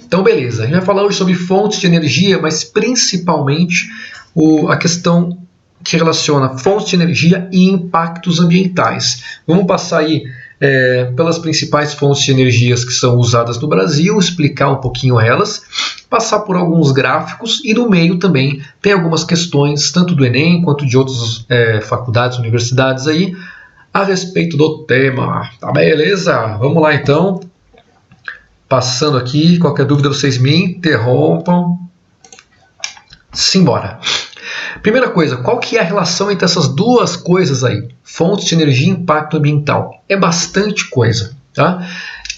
Então, beleza. A gente vai falar hoje sobre fontes de energia, mas principalmente a questão que relaciona fontes de energia e impactos ambientais. Vamos passar aí pelas principais fontes de energias que são usadas no Brasil, explicar um pouquinho elas, passar por alguns gráficos e no meio também tem algumas questões, tanto do Enem quanto de outras faculdades, universidades aí, a respeito do tema. Tá beleza? Vamos lá então. Passando aqui, qualquer dúvida vocês me interrompam. Simbora. Primeira coisa, qual que é a relação entre essas duas coisas aí? Fontes de energia e impacto ambiental. É bastante coisa, tá?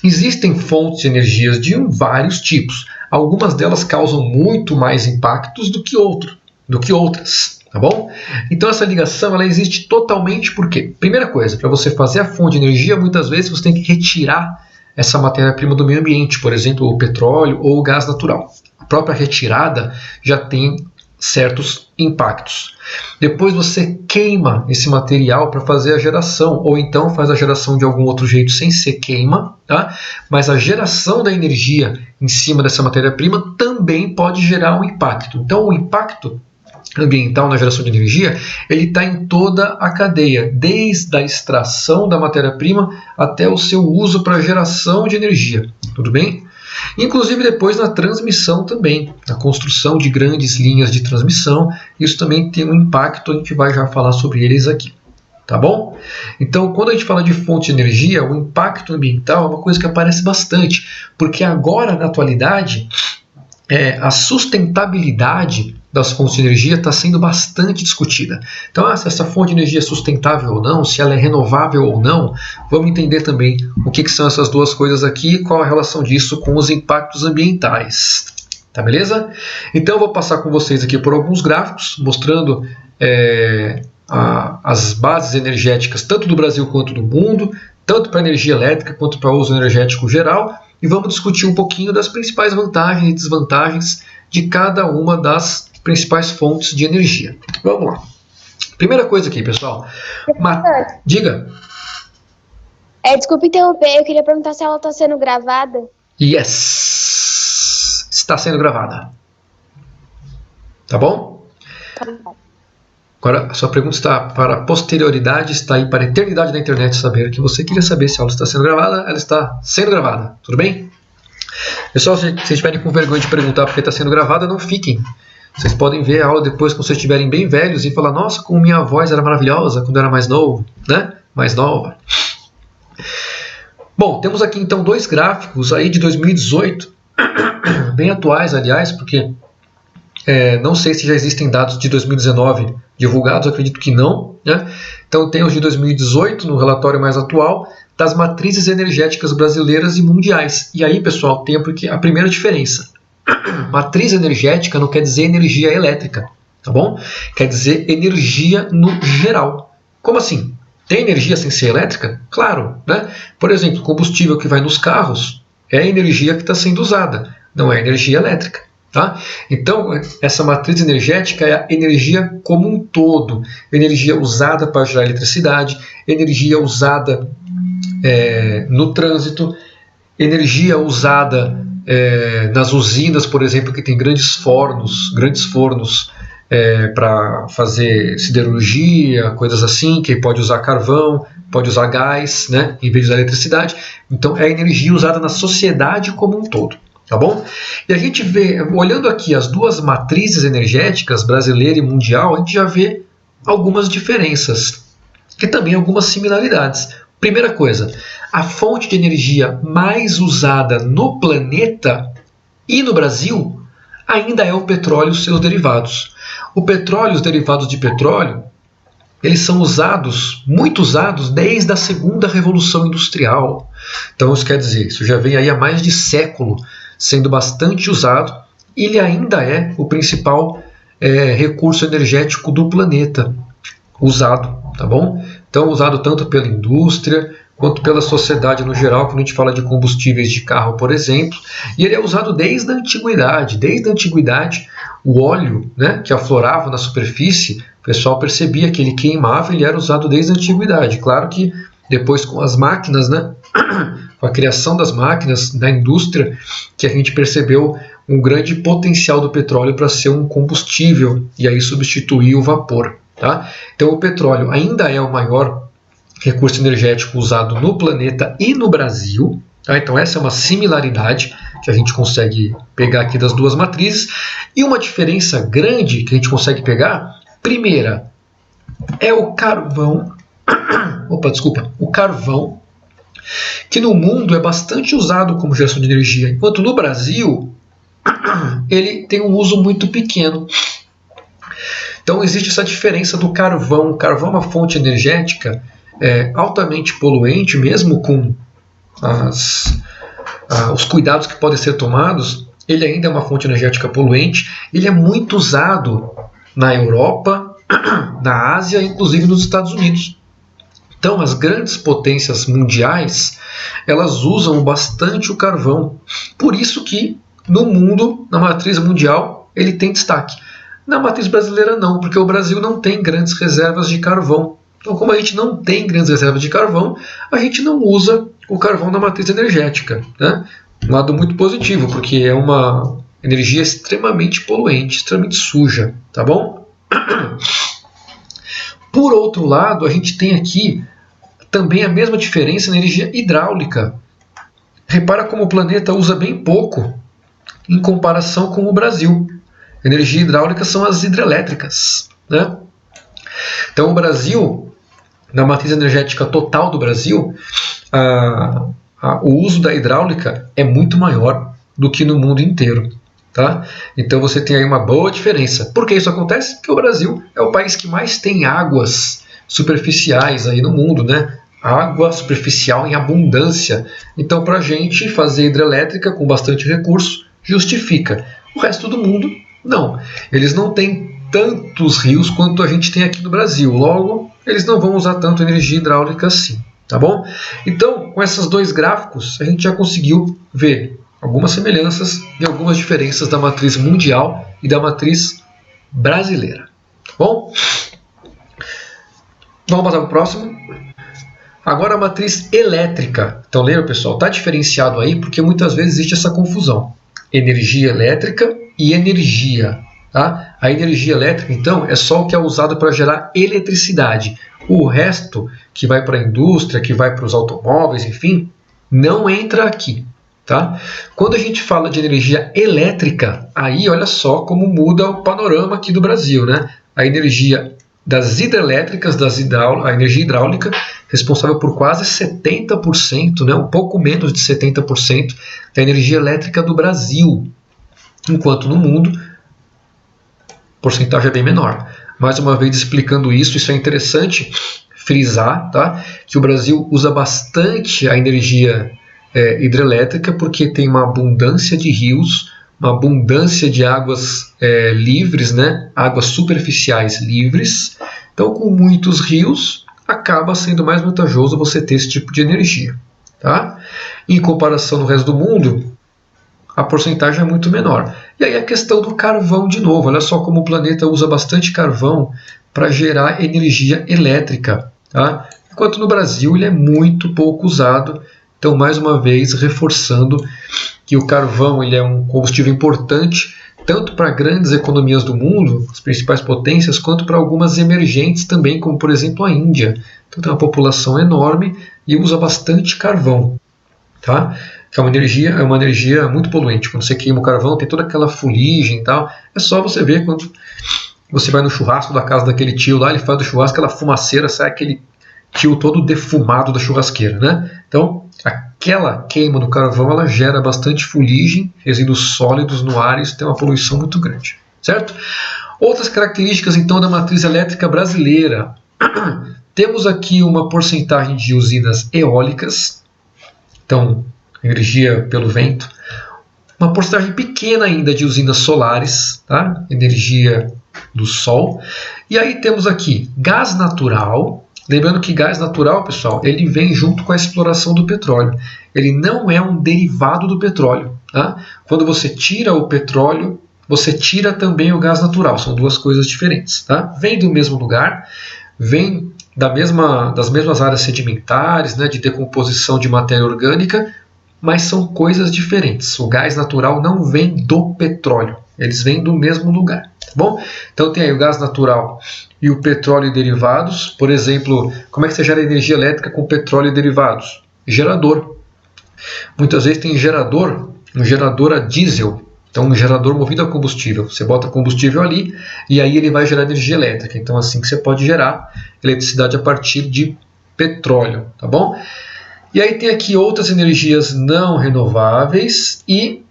Existem fontes de energias de vários tipos. Algumas delas causam muito mais impactos do que outras, tá bom? Então essa ligação ela existe totalmente porque, primeira coisa, para você fazer a fonte de energia, muitas vezes você tem que retirar essa matéria-prima do meio ambiente, por exemplo, o petróleo ou o gás natural. A própria retirada já tem certos impactos. Depois você queima esse material para fazer a geração, ou então faz a geração de algum outro jeito sem ser queima, tá? Mas a geração da energia em cima dessa matéria-prima também pode gerar um impacto. Então o impacto ambiental na geração de energia, ele está em toda a cadeia, desde a extração da matéria-prima até o seu uso para geração de energia, tudo bem? Inclusive depois na transmissão também, na construção de grandes linhas de transmissão, isso também tem um impacto, a gente vai já falar sobre eles aqui, tá bom? Então quando a gente fala de fonte de energia, o impacto ambiental é uma coisa que aparece bastante, porque agora na atualidade a sustentabilidade das fontes de energia está sendo bastante discutida. Então, se essa fonte de energia é sustentável ou não, se ela é renovável ou não, vamos entender também o que são essas duas coisas aqui e qual a relação disso com os impactos ambientais. Tá beleza? Então, eu vou passar com vocês aqui por alguns gráficos, mostrando as bases energéticas, tanto do Brasil quanto do mundo, tanto para energia elétrica quanto para uso energético geral, e vamos discutir um pouquinho das principais vantagens e desvantagens de cada uma das principais fontes de energia. Vamos lá. Primeira coisa aqui, pessoal. Diga. Desculpa interromper, eu queria perguntar se ela está sendo gravada. Yes! Está sendo gravada. Tá bom? Tá bom. Agora, a sua pergunta está para a posterioridade, está aí para a eternidade da internet saber que você queria saber se a aula está sendo gravada, ela está sendo gravada, tudo bem? Pessoal, se vocês estiverem com vergonha de perguntar porque está sendo gravada, não fiquem. Vocês podem ver a aula depois quando vocês estiverem bem velhos e falar, nossa, como minha voz era maravilhosa quando eu era mais novo, né? Mais nova. Bom, temos aqui então dois gráficos aí de 2018, bem atuais, aliás, porque não sei se já existem dados de 2019 divulgados, acredito que não, né? Então tem os de 2018 no relatório mais atual das matrizes energéticas brasileiras e mundiais. E aí, pessoal, tem a primeira diferença. Matriz energética não quer dizer energia elétrica, tá bom? Quer dizer energia no geral. Como assim? Tem energia sem ser elétrica? Claro, né? Por exemplo, o combustível que vai nos carros é a energia que está sendo usada, não é energia elétrica. Tá? Então, essa matriz energética é a energia como um todo, energia usada para gerar eletricidade, energia usada no trânsito, energia usada nas usinas, por exemplo, que tem grandes fornos para fazer siderurgia, coisas assim, que pode usar carvão, pode usar gás, né, em vez de usar eletricidade. Então, é a energia usada na sociedade como um todo. Tá bom? E a gente vê, olhando aqui as duas matrizes energéticas, brasileira e mundial, a gente já vê algumas diferenças e também algumas similaridades. Primeira coisa, a fonte de energia mais usada no planeta e no Brasil ainda é o petróleo e os seus derivados. O petróleo e os derivados de petróleo, eles são muito usados desde a segunda Revolução Industrial. Então isso quer dizer, isso já vem aí há mais de século, sendo bastante usado, e ele ainda é o principal recurso energético do planeta usado, tá bom? Então, usado tanto pela indústria quanto pela sociedade no geral, quando a gente fala de combustíveis de carro, por exemplo, e ele é usado desde a antiguidade. Desde a antiguidade, o óleo, né, que aflorava na superfície, o pessoal percebia que ele queimava, ele era usado desde a antiguidade. Claro que depois com as máquinas, né? Com a criação das máquinas da indústria, que a gente percebeu um grande potencial do petróleo para ser um combustível e aí substituir o vapor. Tá? Então o petróleo ainda é o maior recurso energético usado no planeta e no Brasil. Tá? Então essa é uma similaridade que a gente consegue pegar aqui das duas matrizes. E uma diferença grande que a gente consegue pegar, primeira, é o carvão. O carvão, que no mundo é bastante usado como geração de energia, enquanto no Brasil ele tem um uso muito pequeno. Então existe essa diferença do carvão. O carvão é uma fonte energética altamente poluente, mesmo com os cuidados que podem ser tomados, ele ainda é uma fonte energética poluente. Ele é muito usado na Europa, na Ásia, inclusive nos Estados Unidos. Então as grandes potências mundiais, elas usam bastante o carvão. Por isso que no mundo, na matriz mundial, ele tem destaque. Na matriz brasileira não, porque o Brasil não tem grandes reservas de carvão. Então, como a gente não tem grandes reservas de carvão, a gente não usa o carvão na matriz energética. Né? Um lado muito positivo, porque é uma energia extremamente poluente, extremamente suja. Tá bom? Por outro lado, a gente tem aqui também a mesma diferença na energia hidráulica. Repara como o planeta usa bem pouco em comparação com o Brasil. Energia hidráulica são as hidrelétricas. Né? Então o Brasil, na matriz energética total do Brasil, o uso da hidráulica é muito maior do que no mundo inteiro. Tá? Então você tem aí uma boa diferença. Por que isso acontece? Porque o Brasil é o país que mais tem águas superficiais aí no mundo, né? Água superficial em abundância. Então para a gente fazer hidrelétrica com bastante recurso justifica. O resto do mundo não. Eles não têm tantos rios quanto a gente tem aqui no Brasil. Logo, eles não vão usar tanto energia hidráulica assim. Tá bom? Então, com esses dois gráficos, a gente já conseguiu ver algumas semelhanças e algumas diferenças da matriz mundial e da matriz brasileira. Tá bom? Vamos passar para o próximo. Agora a matriz elétrica. Então lembra, pessoal, está diferenciado aí porque muitas vezes existe essa confusão. Energia elétrica e energia. Tá? A energia elétrica, então, é só o que é usado para gerar eletricidade. O resto, que vai para a indústria, que vai para os automóveis, enfim, não entra aqui. Tá? Quando a gente fala de energia elétrica, aí olha só como muda o panorama aqui do Brasil. Né? A energia das hidrelétricas, a energia hidráulica, responsável por quase 70%, né? Um pouco menos de 70% da energia elétrica do Brasil. Enquanto no mundo, a porcentagem é bem menor. Mais uma vez explicando isso é interessante frisar, tá? Que o Brasil usa bastante a energia hidrelétrica porque tem uma abundância de rios, uma abundância de águas livres, né? Águas superficiais livres. Então, com muitos rios, acaba sendo mais vantajoso você ter esse tipo de energia. Tá? Em comparação no resto do mundo, a porcentagem é muito menor. E aí a questão do carvão de novo. Olha só como o planeta usa bastante carvão para gerar energia elétrica. Tá? Enquanto no Brasil ele é muito pouco usado. Então, mais uma vez, reforçando que o carvão ele é um combustível importante tanto para grandes economias do mundo, as principais potências, quanto para algumas emergentes também, como por exemplo a Índia. Então tem uma população enorme e usa bastante carvão. Tá? Que é uma energia muito poluente. Quando você queima o carvão, tem toda aquela fuligem e tal. É só você ver quando você vai no churrasco da casa daquele tio lá, ele faz do churrasco, aquela fumaceira, sai aquele tio todo defumado da churrasqueira. Né? Então, aquela queima do carvão ela gera bastante fuligem, resíduos sólidos no ar, e isso tem uma poluição muito grande. Certo? Outras características então da matriz elétrica brasileira. Temos aqui uma porcentagem de usinas eólicas, então energia pelo vento, uma porcentagem pequena ainda de usinas solares, tá? Energia do sol, e aí temos aqui gás natural. Lembrando que gás natural, pessoal, ele vem junto com a exploração do petróleo. Ele não é um derivado do petróleo. Tá? Quando você tira o petróleo, você tira também o gás natural. São duas coisas diferentes. Tá? Vem do mesmo lugar, vem das mesmas áreas sedimentares, né, de decomposição de matéria orgânica, mas são coisas diferentes. O gás natural não vem do petróleo, eles vêm do mesmo lugar. Tá bom? Então tem aí o gás natural e o petróleo e derivados. Por exemplo, como é que você gera energia elétrica com petróleo e derivados? Gerador. Muitas vezes tem um gerador a diesel. Então, um gerador movido a combustível. Você bota combustível ali e aí ele vai gerar energia elétrica. Então, assim que você pode gerar eletricidade a partir de petróleo, tá bom? E aí tem aqui outras energias não renováveis e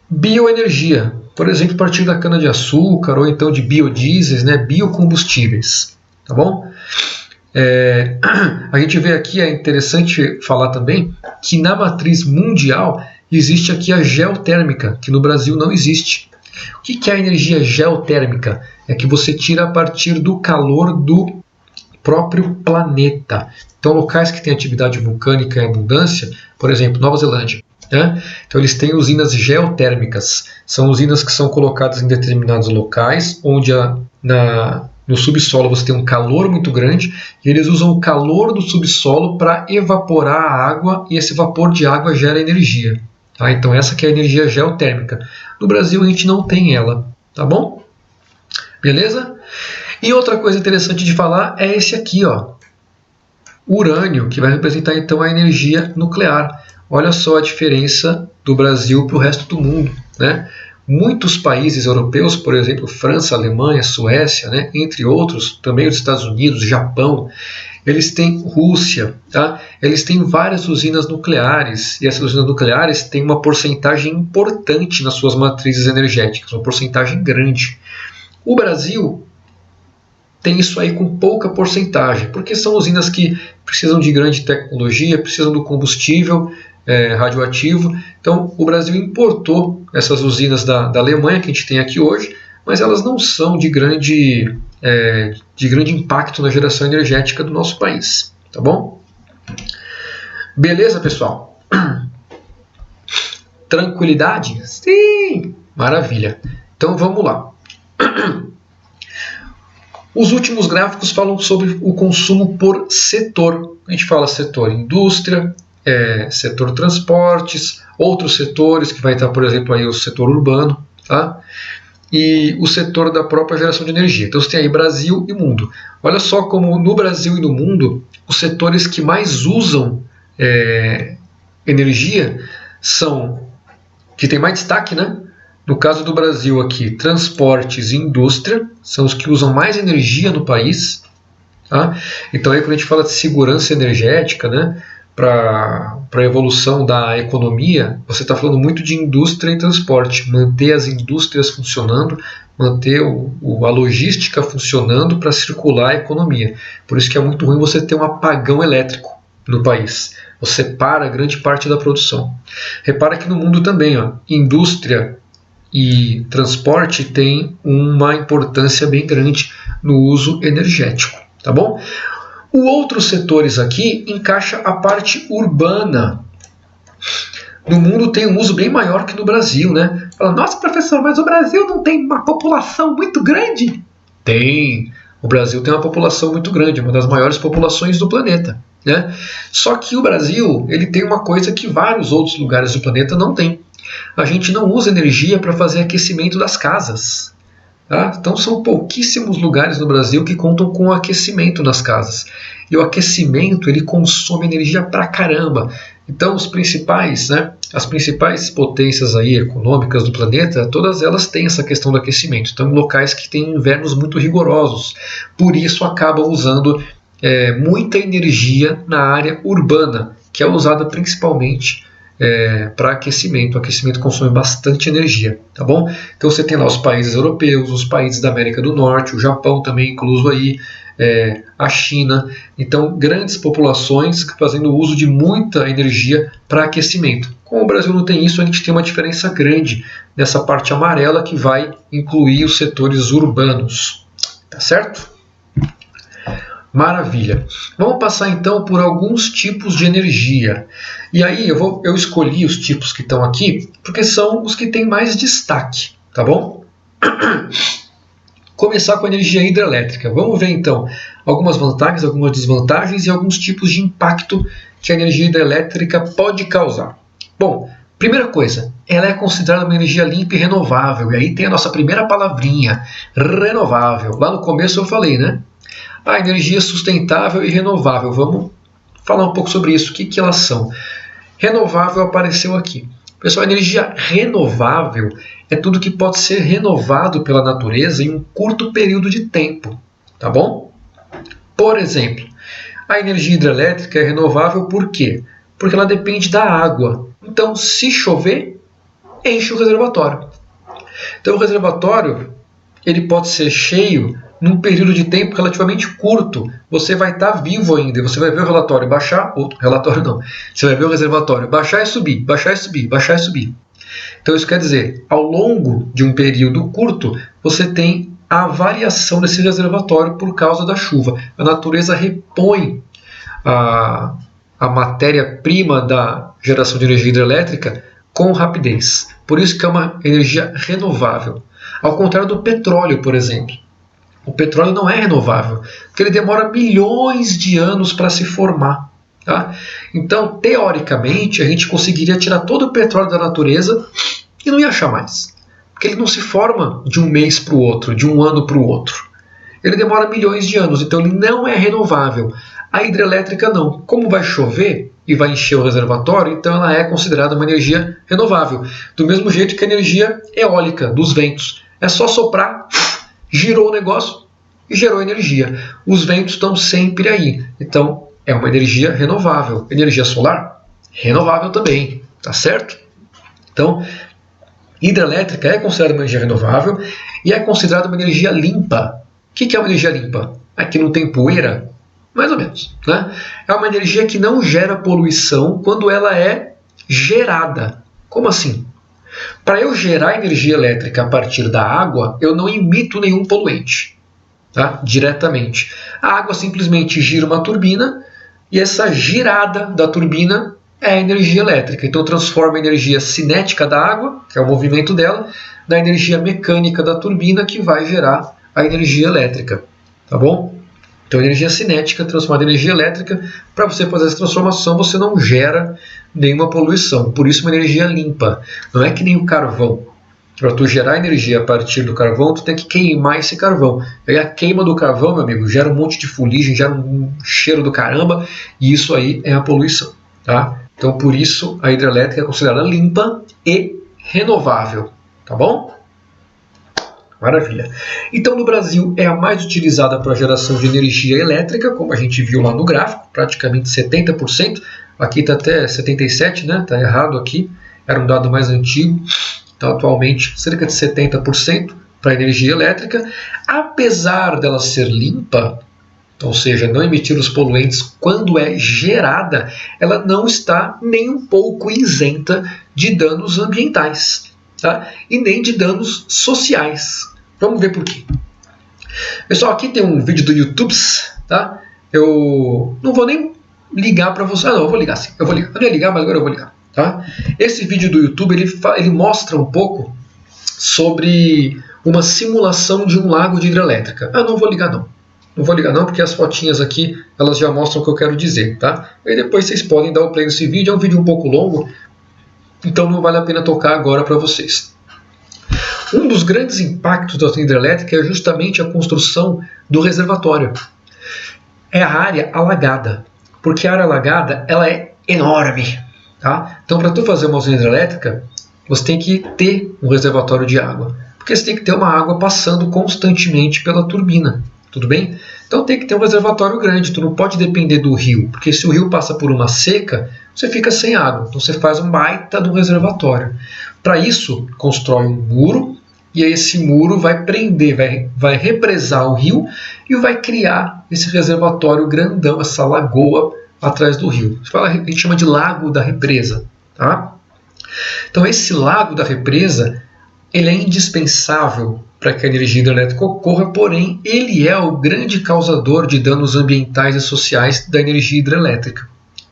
bioenergia. Por exemplo, a partir da cana-de-açúcar ou então de biodiesels, né, biocombustíveis, tá bom? A gente vê aqui, é interessante falar também, que na matriz mundial existe aqui a geotérmica, que no Brasil não existe. O que é a energia geotérmica? É que você tira a partir do calor do próprio planeta. Então, locais que têm atividade vulcânica em abundância, por exemplo, Nova Zelândia, né? Então, eles têm usinas geotérmicas. São usinas que são colocadas em determinados locais, onde no subsolo você tem um calor muito grande, e eles usam o calor do subsolo para evaporar a água, e esse vapor de água gera energia. Tá? Então essa que é a energia geotérmica. No Brasil a gente não tem ela, tá bom? Beleza? E outra coisa interessante de falar é esse aqui, ó, urânio, que vai representar então a energia nuclear. Olha só a diferença do Brasil para o resto do mundo, né? Muitos países europeus, por exemplo, França, Alemanha, Suécia, né, entre outros, também os Estados Unidos, Japão, eles têm Rússia, tá? Eles têm várias usinas nucleares, e essas usinas nucleares têm uma porcentagem importante nas suas matrizes energéticas, uma porcentagem grande. O Brasil tem isso aí com pouca porcentagem, porque são usinas que precisam de grande tecnologia, precisam do combustível radioativo. Então, o Brasil importou essas usinas da Alemanha, que a gente tem aqui hoje, mas elas não são de grande impacto na geração energética do nosso país. Tá bom? Beleza, pessoal? Tranquilidade? Sim! Maravilha. Então, vamos lá. Os últimos gráficos falam sobre o consumo por setor. A gente fala setor indústria, setor transportes, outros setores, que vai estar, por exemplo, aí o setor urbano, tá? E o setor da própria geração de energia. Então você tem aí Brasil e mundo. Olha só como no Brasil e no mundo, os setores que mais usam energia são, que tem mais destaque, né? No caso do Brasil aqui, transportes e indústria são os que usam mais energia no país. Tá? Então aí quando a gente fala de segurança energética, né, para a evolução da economia, você está falando muito de indústria e transporte, manter as indústrias funcionando, manter a logística funcionando para circular a economia. Por isso que é muito ruim você ter um apagão elétrico no país. Você para grande parte da produção. Repara que no mundo também, ó, indústria e transporte tem uma importância bem grande no uso energético, tá bom? O outros setores aqui encaixa a parte urbana. No mundo tem um uso bem maior que no Brasil, né? Fala, nossa, professor, mas o Brasil não tem uma população muito grande? Tem. O Brasil tem uma população muito grande, uma das maiores populações do planeta, né? Só que o Brasil, ele tem uma coisa que vários outros lugares do planeta não têm. A gente não usa energia para fazer aquecimento das casas. Tá? Então são pouquíssimos lugares no Brasil que contam com aquecimento nas casas. E o aquecimento ele consome energia pra caramba. Então as principais potências aí econômicas do planeta, todas elas têm essa questão do aquecimento. Então locais que têm invernos muito rigorosos. Por isso acabam usando muita energia na área urbana, que é usada principalmente para aquecimento. O aquecimento consome bastante energia, tá bom? Então você tem lá os países europeus, os países da América do Norte, o Japão também incluso aí, a China. Então grandes populações fazendo uso de muita energia para aquecimento. Como o Brasil não tem isso, a gente tem uma diferença grande nessa parte amarela que vai incluir os setores urbanos, tá certo? Maravilha. Vamos passar então por alguns tipos de energia. E aí eu escolhi os tipos que estão aqui porque são os que têm mais destaque, tá bom? começar com a energia hidrelétrica. Vamos ver então algumas vantagens, algumas desvantagens e alguns tipos de impacto que a energia hidrelétrica pode causar. Bom, primeira coisa, ela é considerada uma energia limpa e renovável. E aí tem a nossa primeira palavrinha, renovável. Lá no começo eu falei, né? A energia sustentável e renovável. Vamos falar um pouco sobre isso. O que elas são? Renovável apareceu aqui. Pessoal, energia renovável é tudo que pode ser renovado pela natureza em um curto período de tempo, tá bom? Por exemplo, a energia hidrelétrica é renovável por quê? Porque ela depende da água. Então, se chover, enche o reservatório. Então, o reservatório ele pode ser cheio num período de tempo relativamente curto. Você vai estar vivo ainda. Você vai ver o relatório baixar, Você vai ver o reservatório baixar e subir, baixar e subir, baixar e subir. Então isso quer dizer, ao longo de um período curto, você tem a variação desse reservatório por causa da chuva. A natureza repõe a matéria-prima da geração de energia hidrelétrica com rapidez. Por isso que é uma energia renovável. Ao contrário do petróleo, por exemplo. O petróleo não é renovável, porque ele demora milhões de anos para se formar. Tá? Então, teoricamente, a gente conseguiria tirar todo o petróleo da natureza e não ia achar mais. Porque ele não se forma de um mês para o outro, de um ano para o outro. Ele demora milhões de anos, então ele não é renovável. A hidrelétrica não. Como vai chover e vai encher o reservatório, então ela é considerada uma energia renovável. Do mesmo jeito que a energia eólica, dos ventos. É só soprar, girou o negócio e gerou energia. Os ventos estão sempre aí. Então, é uma energia renovável. Energia solar? Renovável também. Tá certo? Então, hidrelétrica é considerada uma energia renovável e é considerada uma energia limpa. O que é uma energia limpa? Aqui não tem poeira? Mais ou menos. Né? É uma energia que não gera poluição quando ela é gerada. Como assim? Para eu gerar energia elétrica a partir da água, eu não emito nenhum poluente, tá? Diretamente. A água simplesmente gira uma turbina e essa girada da turbina é a energia elétrica. Então transforma a energia cinética da água, que é o movimento dela, na energia mecânica da turbina que vai gerar a energia elétrica. Tá bom? Então energia cinética transformada em energia elétrica. Para você fazer essa transformação, você não gera nenhuma poluição. Por isso uma energia limpa. Não é que nem o carvão. Para tu gerar energia a partir do carvão, tu tem que queimar esse carvão. Aí a queima do carvão, meu amigo, gera um monte de fuligem, gera um cheiro do caramba, e isso aí é a poluição. Tá? Então por isso a hidrelétrica é considerada limpa e renovável. Tá bom? Maravilha. Então, no Brasil, é a mais utilizada para a geração de energia elétrica, como a gente viu lá no gráfico, praticamente 70%. Aqui está até 77%, né? Está errado aqui, era um dado mais antigo. Então, atualmente, cerca de 70% para a energia elétrica. Apesar dela ser limpa, ou seja, não emitir os poluentes quando é gerada, ela não está nem um pouco isenta de danos ambientais. Tá? E nem de danos sociais. Vamos ver por quê. Pessoal, aqui tem um vídeo do YouTube, tá? Eu não vou nem ligar para você. Não, eu vou ligar sim. Eu não ia ligar, mas agora eu vou ligar. Tá? Esse vídeo do YouTube ele mostra um pouco sobre uma simulação de um lago de hidrelétrica. Não vou ligar não. Não vou ligar não, porque as fotinhas aqui elas já mostram o que eu quero dizer. Tá? E depois vocês podem dar o play nesse vídeo. É um vídeo um pouco longo, então não vale a pena tocar agora para vocês. Um dos grandes impactos da hidrelétrica é justamente a construção do reservatório. É a área alagada, porque a área alagada ela é enorme. Tá? Então, para tu fazer uma usina hidrelétrica, você tem que ter um reservatório de água, porque você tem que ter uma água passando constantemente pela turbina. Tudo bem? Então tem que ter um reservatório grande, tu não pode depender do rio, porque se o rio passa por uma seca, você fica sem água. Então você faz um baita de um reservatório. Para isso, constrói um muro, e aí esse muro vai prender, vai represar o rio e vai criar esse reservatório grandão, essa lagoa atrás do rio. A gente chama de lago da represa. Tá? Então esse lago da represa ele é indispensável para que a energia hidrelétrica ocorra, porém ele é o grande causador de danos ambientais e sociais da energia hidrelétrica.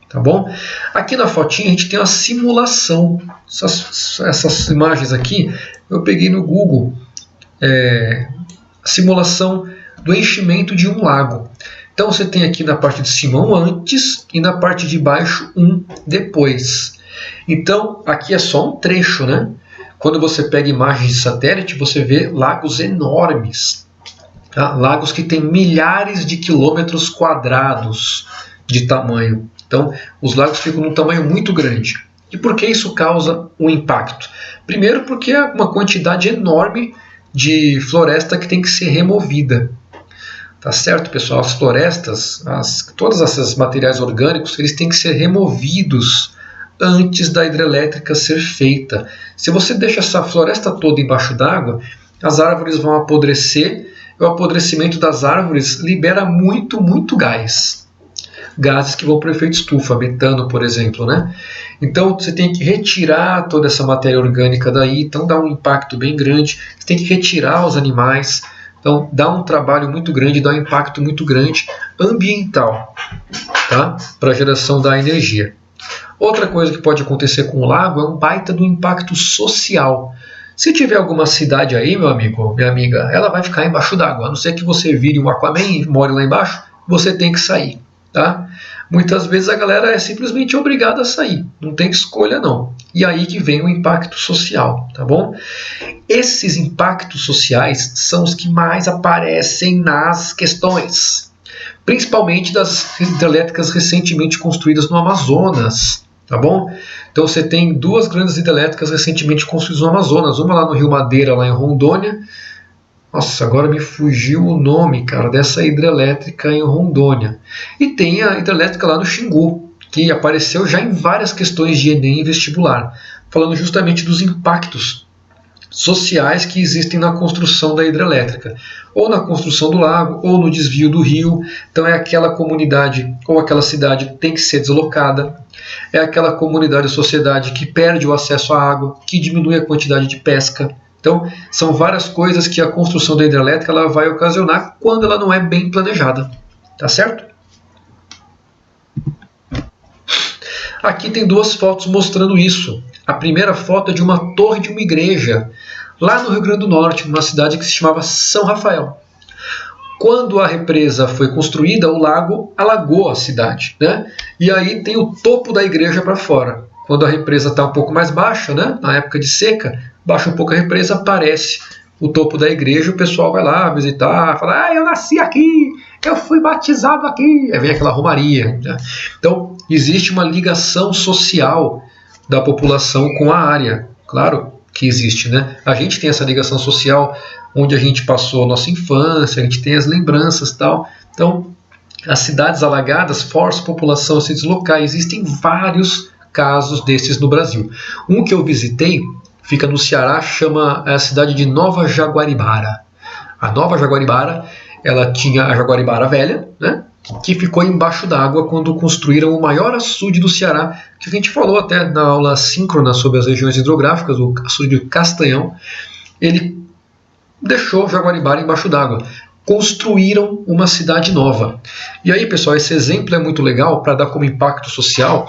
Tá bom? Aqui na fotinha a gente tem uma simulação. Essas imagens aqui eu peguei no Google. simulação do enchimento de um lago. Então você tem aqui na parte de cima um antes e na parte de baixo um depois. Então aqui é só um trecho, né? Quando você pega imagens de satélite, você vê lagos enormes. Tá? Lagos que têm milhares de quilômetros quadrados de tamanho. Então os lagos ficam num tamanho muito grande. E por que isso causa um impacto? Primeiro porque é uma quantidade enorme de floresta que tem que ser removida. Tá certo, pessoal? As florestas, todos esses materiais orgânicos, eles têm que ser removidos antes da hidrelétrica ser feita. Se você deixa essa floresta toda embaixo d'água, as árvores vão apodrecer, e o apodrecimento das árvores libera muito, muito gás. Gases que vão para o efeito estufa, metano, por exemplo, né? Então você tem que retirar toda essa matéria orgânica daí, então dá um impacto bem grande. Você tem que retirar os animais, então dá um trabalho muito grande, dá um impacto muito grande ambiental, tá? Para a geração da energia. Outra coisa que pode acontecer com o lago é um baita do impacto social. Se tiver alguma cidade aí, meu amigo, minha amiga, ela vai ficar embaixo d'água. A não ser que você vire um Aquaman e more lá embaixo, você tem que sair. Tá? Muitas vezes a galera é simplesmente obrigada a sair, não tem escolha não. E aí que vem o impacto social, tá bom? Esses impactos sociais são os que mais aparecem nas questões, principalmente das hidrelétricas recentemente construídas no Amazonas, tá bom? Então você tem duas grandes hidrelétricas recentemente construídas no Amazonas, uma lá no Rio Madeira, lá em Rondônia. Nossa, agora me fugiu o nome, cara, dessa hidrelétrica em Rondônia. E tem a hidrelétrica lá no Xingu, que apareceu já em várias questões de Enem e vestibular, falando justamente dos impactos sociais que existem na construção da hidrelétrica, ou na construção do lago, ou no desvio do rio. Então é aquela comunidade ou aquela cidade que tem que ser deslocada, é aquela comunidade ou sociedade que perde o acesso à água, que diminui a quantidade de pesca. Então, são várias coisas que a construção da hidrelétrica ela vai ocasionar quando ela não é bem planejada. Tá certo? Aqui tem duas fotos mostrando isso. A primeira foto é de uma torre de uma igreja, lá no Rio Grande do Norte, numa cidade que se chamava São Rafael. Quando a represa foi construída, o lago alagou a cidade, né? E aí tem o topo da igreja para fora. Quando a represa está um pouco mais baixa, né? Na época de seca, baixa um pouco a represa, aparece o topo da igreja, o pessoal vai lá visitar, fala, eu nasci aqui, eu fui batizado aqui, aí vem aquela romaria. Né? Então, existe uma ligação social da população com a área, claro que existe, né? A gente tem essa ligação social onde a gente passou a nossa infância, a gente tem as lembranças e tal, então as cidades alagadas forçam a população a se deslocar, existem vários casos desses no Brasil. Um que eu visitei, fica no Ceará, chama a cidade de Nova Jaguaribara. A Nova Jaguaribara, ela tinha a Jaguaribara velha, né, que ficou embaixo d'água quando construíram o maior açude do Ceará, que a gente falou até na aula síncrona sobre as regiões hidrográficas, o açude de Castanhão. Ele deixou Jaguaribara embaixo d'água. Construíram uma cidade nova. E aí, pessoal, esse exemplo é muito legal para dar como impacto social,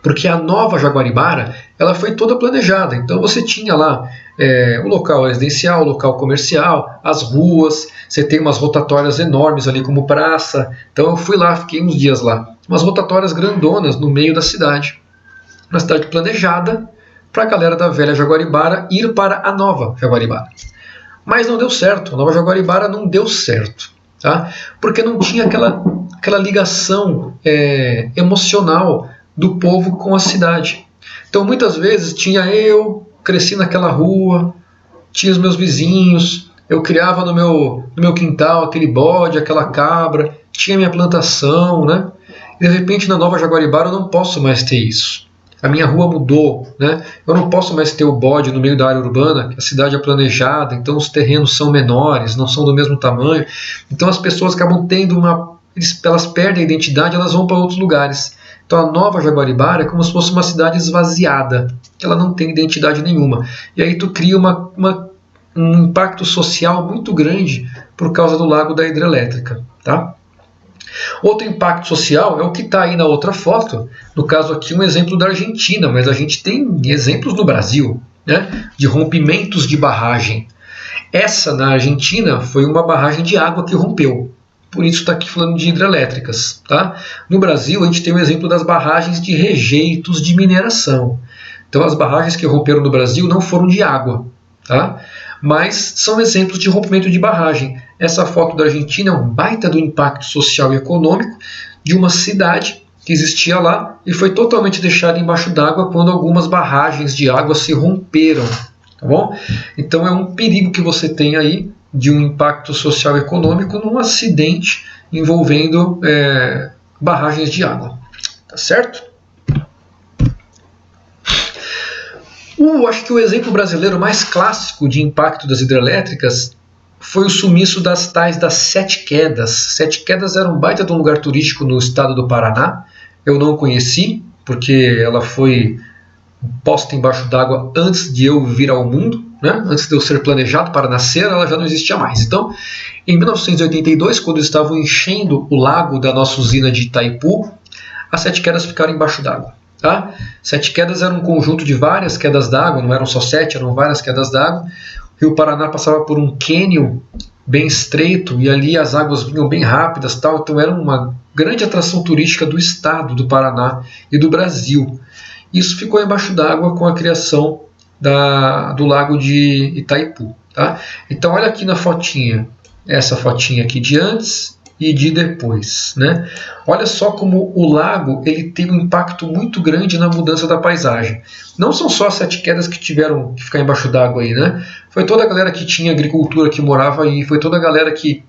porque a Nova Jaguaribara ela foi toda planejada. Então você tinha lá o local residencial, o local comercial, as ruas, você tem umas rotatórias enormes ali como praça. Então eu fui lá, fiquei uns dias lá. Umas rotatórias grandonas no meio da cidade. Uma cidade planejada para a galera da velha Jaguaribara ir para a Nova Jaguaribara. Mas não deu certo, a Nova Jaguaribara não deu certo. Tá? Porque não tinha aquela ligação emocional do povo com a cidade. Então muitas vezes eu cresci naquela rua, tinha os meus vizinhos, eu criava no meu quintal aquele bode, aquela cabra, tinha minha plantação, né? E de repente na Nova Jaguaribara eu não posso mais ter isso. A minha rua mudou, né? Eu não posso mais ter o bode no meio da área urbana, a cidade é planejada, então os terrenos são menores, não são do mesmo tamanho. Então as pessoas acabam tendo elas perdem a identidade, elas vão para outros lugares. Então a Nova Jaguaribara é como se fosse uma cidade esvaziada, que ela não tem identidade nenhuma. E aí tu cria um impacto social muito grande por causa do lago da hidrelétrica. Tá? Outro impacto social é o que está aí na outra foto, no caso aqui um exemplo da Argentina, mas a gente tem exemplos no Brasil, né, de rompimentos de barragem. Essa, na Argentina, foi uma barragem de água que rompeu. Por isso está aqui falando de hidrelétricas. Tá? No Brasil, a gente tem o exemplo das barragens de rejeitos de mineração. Então, as barragens que romperam no Brasil não foram de água, tá? Mas são exemplos de rompimento de barragem. Essa foto da Argentina é um baita do impacto social e econômico de uma cidade que existia lá e foi totalmente deixada embaixo d'água quando algumas barragens de água se romperam. Tá bom? Então, é um perigo que você tem aí de um impacto social e econômico num acidente envolvendo barragens de água. Tá certo? Acho que o exemplo brasileiro mais clássico de impacto das hidrelétricas foi o sumiço das tais das Sete Quedas. Sete Quedas era um baita de um lugar turístico no estado do Paraná. Eu não conheci, porque ela foi posta embaixo d'água antes de eu vir ao mundo, né? Antes de eu ser planejado para nascer, ela já não existia mais. Então, em 1982, quando estavam enchendo o lago da nossa usina de Itaipu, as Sete Quedas ficaram embaixo d'água. Tá? Sete Quedas era um conjunto de várias quedas d'água, não eram só 7, eram várias quedas d'água. O Rio Paraná passava por um cânion bem estreito e ali as águas vinham bem rápidas, tal. Então era uma grande atração turística do estado do Paraná e do Brasil. Isso ficou embaixo d'água com a criação do lago de Itaipu. Tá? Então olha aqui na fotinha, essa fotinha aqui de antes e de depois, né? Olha só como o lago ele tem um impacto muito grande na mudança da paisagem. Não são só as Sete Quedas que tiveram que ficar embaixo d'água aí, né? Foi toda a galera que tinha agricultura que morava aí, foi toda a galera que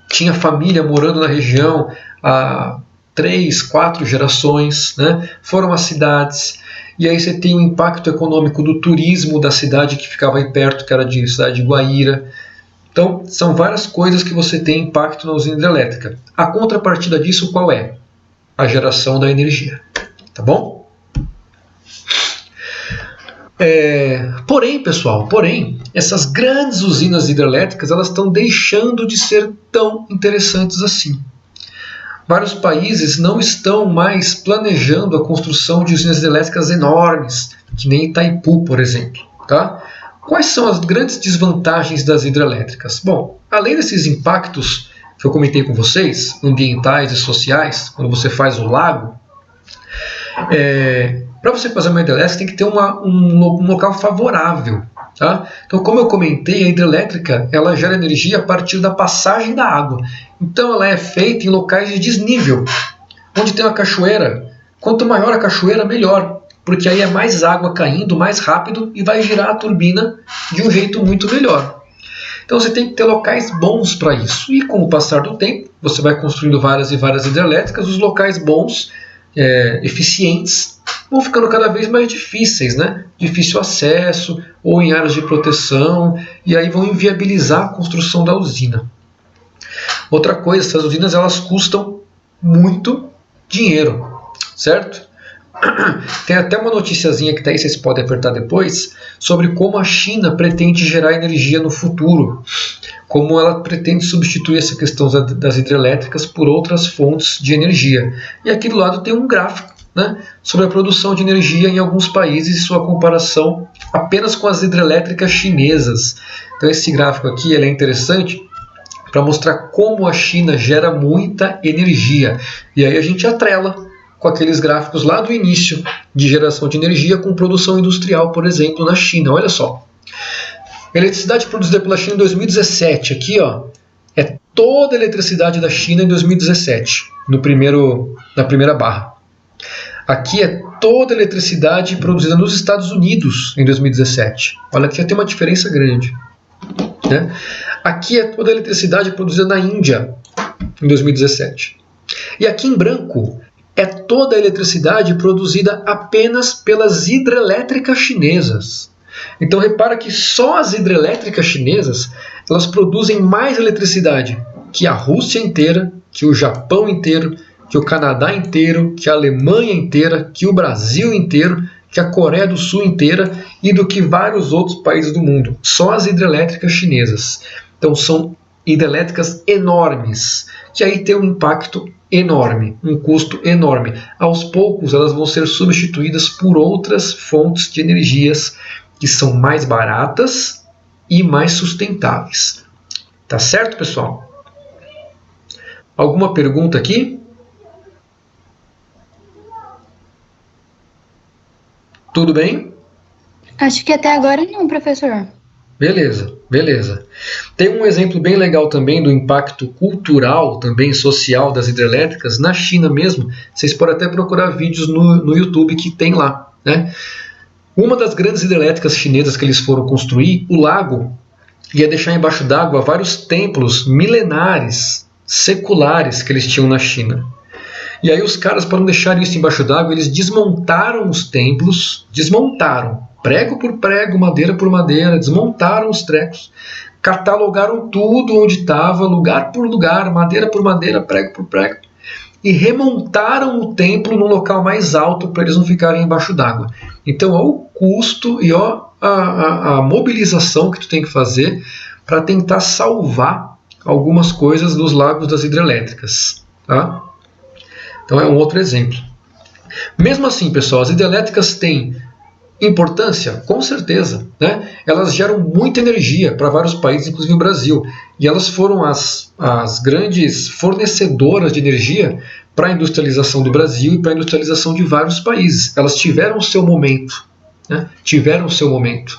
tinha família morando na região há 3, 4 gerações, né? Foram as cidades. E aí você tem o impacto econômico do turismo da cidade que ficava aí perto, que era de cidade de Guaíra. Então, são várias coisas que você tem impacto na usina hidrelétrica. A contrapartida disso qual é? A geração da energia. Tá bom? Porém, pessoal, essas grandes usinas hidrelétricas elas estão deixando de ser tão interessantes assim. Vários países não estão mais planejando a construção de usinas hidrelétricas enormes, que nem Itaipu, por exemplo. Tá? Quais são as grandes desvantagens das hidrelétricas? Bom, além desses impactos que eu comentei com vocês, ambientais e sociais, quando você faz o lago, para você fazer uma hidrelétrica tem que ter um local favorável. Tá? Então, como eu comentei, a hidrelétrica ela gera energia a partir da passagem da água. Então, ela é feita em locais de desnível, onde tem uma cachoeira. Quanto maior a cachoeira, melhor. Porque aí é mais água caindo mais rápido e vai girar a turbina de um jeito muito melhor. Então você tem que ter locais bons para isso. E com o passar do tempo, você vai construindo várias e várias hidrelétricas, os locais bons, eficientes, vão ficando cada vez mais difíceis, né? Difícil acesso ou em áreas de proteção, e aí vão inviabilizar a construção da usina. Outra coisa, essas usinas elas custam muito dinheiro, certo? Tem até uma noticiazinha que está aí, vocês podem apertar depois, sobre como a China pretende gerar energia no futuro, como ela pretende substituir essa questão das hidrelétricas por outras fontes de energia. E aqui do lado tem um gráfico, né, sobre a produção de energia em alguns países e sua comparação apenas com as hidrelétricas chinesas. Então esse gráfico aqui ele é interessante para mostrar como a China gera muita energia. E aí a gente atrela com aqueles gráficos lá do início de geração de energia com produção industrial, por exemplo, na China. Olha só. A eletricidade produzida pela China em 2017, aqui ó, é toda a eletricidade da China em 2017, na primeira barra. Aqui é toda a eletricidade produzida nos Estados Unidos em 2017. Olha que já tem uma diferença grande. Né? Aqui é toda a eletricidade produzida na Índia em 2017. E aqui em branco é toda a eletricidade produzida apenas pelas hidrelétricas chinesas. Então repara que só as hidrelétricas chinesas elas produzem mais eletricidade que a Rússia inteira, que o Japão inteiro, que o Canadá inteiro, que a Alemanha inteira, que o Brasil inteiro, que a Coreia do Sul inteira e do que vários outros países do mundo. Só as hidrelétricas chinesas. Então são hidrelétricas enormes, que aí tem um impacto enorme, um custo enorme. Aos poucos elas vão ser substituídas por outras fontes de energias que são mais baratas e mais sustentáveis. Tá certo, pessoal? Alguma pergunta aqui? Tudo bem? Acho que até agora não, professor. Beleza, beleza. Tem um exemplo bem legal também do impacto cultural, também social das hidrelétricas na China mesmo. Vocês podem até procurar vídeos no YouTube que tem lá, né? Uma das grandes hidrelétricas chinesas que eles foram construir, o lago ia deixar embaixo d'água vários templos milenares, seculares que eles tinham na China. E aí os caras, para não deixar isso embaixo d'água, eles desmontaram os templos, desmontaram, prego por prego, madeira por madeira, desmontaram os trecos, catalogaram tudo onde estava, lugar por lugar, madeira por madeira, prego por prego, e remontaram o templo no local mais alto para eles não ficarem embaixo d'água. Então, ó, o custo e ó, a mobilização que tu tem que fazer para tentar salvar algumas coisas dos lagos das hidrelétricas. Tá? Então, é um outro exemplo. Mesmo assim, pessoal, as hidrelétricas têm importância? Com certeza. Né? Elas geram muita energia para vários países, inclusive o Brasil. E elas foram as grandes fornecedoras de energia para a industrialização do Brasil e para a industrialização de vários países. Elas tiveram o seu momento. Né? Tiveram o seu momento.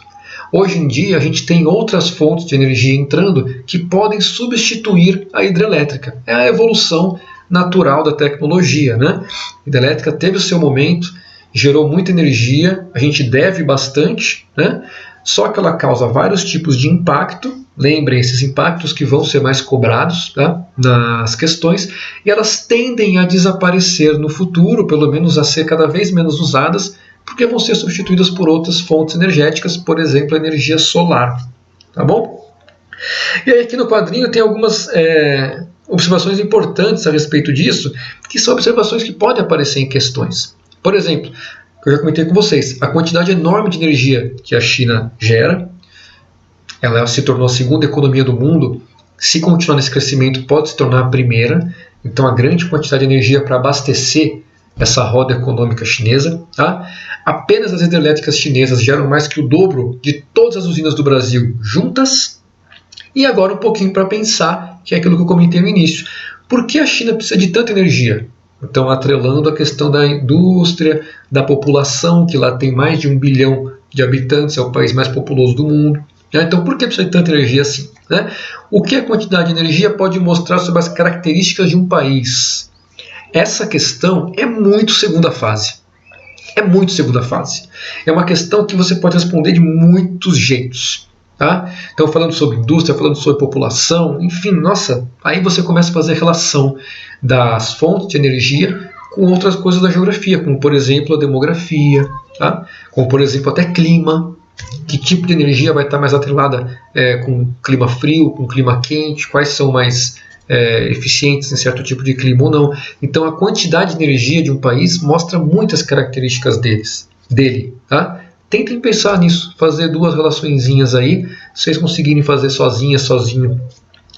Hoje em dia, a gente tem outras fontes de energia entrando que podem substituir a hidrelétrica. É a evolução natural da tecnologia. Né? A hidrelétrica teve o seu momento, gerou muita energia, a gente deve bastante, né? Só que ela causa vários tipos de impacto, lembrem esses impactos que vão ser mais cobrados, tá? Nas questões, e elas tendem a desaparecer no futuro, pelo menos a ser cada vez menos usadas, porque vão ser substituídas por outras fontes energéticas, por exemplo, a energia solar. Tá bom? E aí aqui no quadrinho tem algumas observações importantes a respeito disso, que são observações que podem aparecer em questões. Por exemplo, eu já comentei com vocês, a quantidade enorme de energia que a China gera, ela se tornou a segunda economia do mundo, se continuar nesse crescimento pode se tornar a primeira, então a grande quantidade de energia para abastecer essa roda econômica chinesa. Tá? Apenas as hidrelétricas chinesas geram mais que o dobro de todas as usinas do Brasil juntas. E agora um pouquinho para pensar, que é aquilo que eu comentei no início. Por que a China precisa de tanta energia? Então, atrelando a questão da indústria, da população, que lá tem mais de 1 bilhão de habitantes, é o país mais populoso do mundo. Então, por que precisa de tanta energia assim? Né? O que a quantidade de energia pode mostrar sobre as características de um país? Essa questão é muito segunda fase. É muito segunda fase. É uma questão que você pode responder de muitos jeitos. Tá? Então, falando sobre indústria, falando sobre população, enfim, nossa, aí você começa a fazer relação das fontes de energia com outras coisas da geografia, como, por exemplo, a demografia, tá? Como, por exemplo, até clima, que tipo de energia vai estar mais atrelada com clima frio, com clima quente, quais são mais eficientes em certo tipo de clima ou não. Então, a quantidade de energia de um país mostra muitas características dele, tá? Tentem pensar nisso, fazer duas relaçõezinhas aí. Se vocês conseguirem fazer sozinho,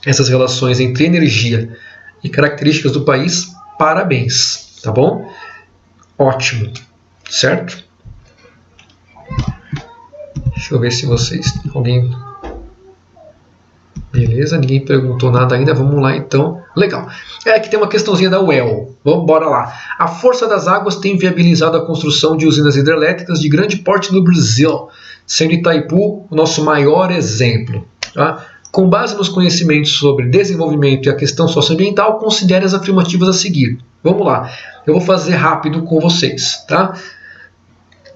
essas relações entre energia e características do país, parabéns, tá bom? Ótimo, certo? Deixa eu ver se alguém... Beleza, ninguém perguntou nada ainda, vamos lá então. Legal. Aqui tem uma questãozinha da UEL. Bora lá. A força das águas tem viabilizado a construção de usinas hidrelétricas de grande porte no Brasil, sendo Itaipu o nosso maior exemplo. Tá? Com base nos conhecimentos sobre desenvolvimento e a questão socioambiental, considere as afirmativas a seguir. Vamos lá. Eu vou fazer rápido com vocês. Tá?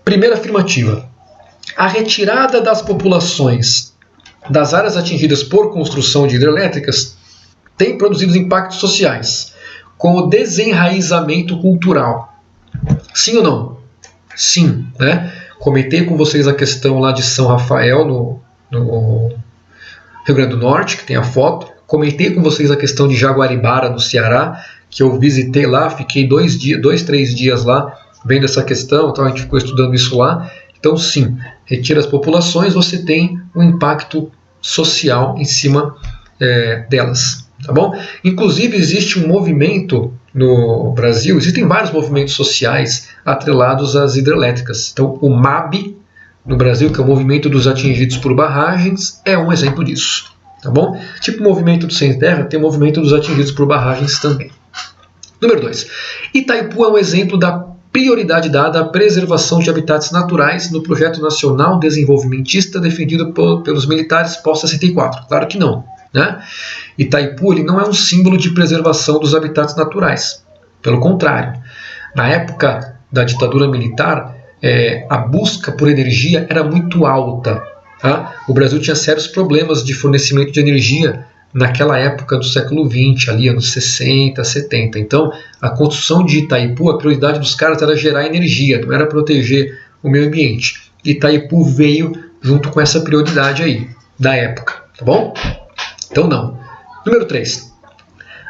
Primeira afirmativa. A retirada das populações das áreas atingidas por construção de hidrelétricas tem produzido impactos sociais, com o desenraizamento cultural. Sim ou não? Sim. Né? Comentei com vocês a questão lá de São Rafael, no Rio Grande do Norte, que tem a foto. Comentei com vocês a questão de Jaguaribara, no Ceará, que eu visitei lá, fiquei 3 dias lá vendo essa questão, então a gente ficou estudando isso lá. Então, sim, retira as populações, você tem um impacto social em cima delas. Tá bom? Inclusive, existe um movimento no Brasil, existem vários movimentos sociais atrelados às hidrelétricas. Então, o MAB, no Brasil, que é o movimento dos atingidos por barragens, é um exemplo disso. Tá bom? Tipo o movimento do sem terra, tem o movimento dos atingidos por barragens também. Número 2. Itaipu é um exemplo da prioridade dada à preservação de habitats naturais no Projeto Nacional Desenvolvimentista defendido pelos militares pós-64. Claro que não. Né? Itaipu ele não é um símbolo de preservação dos habitats naturais. Pelo contrário, na época da ditadura militar, a busca por energia era muito alta. Tá? O Brasil tinha sérios problemas de fornecimento de energia naquela época do século XX, ali anos 60, 70. Então, a construção de Itaipu, a prioridade dos caras era gerar energia, não era proteger o meio ambiente. Itaipu veio junto com essa prioridade aí, da época. Tá bom? Então, não. Número 3.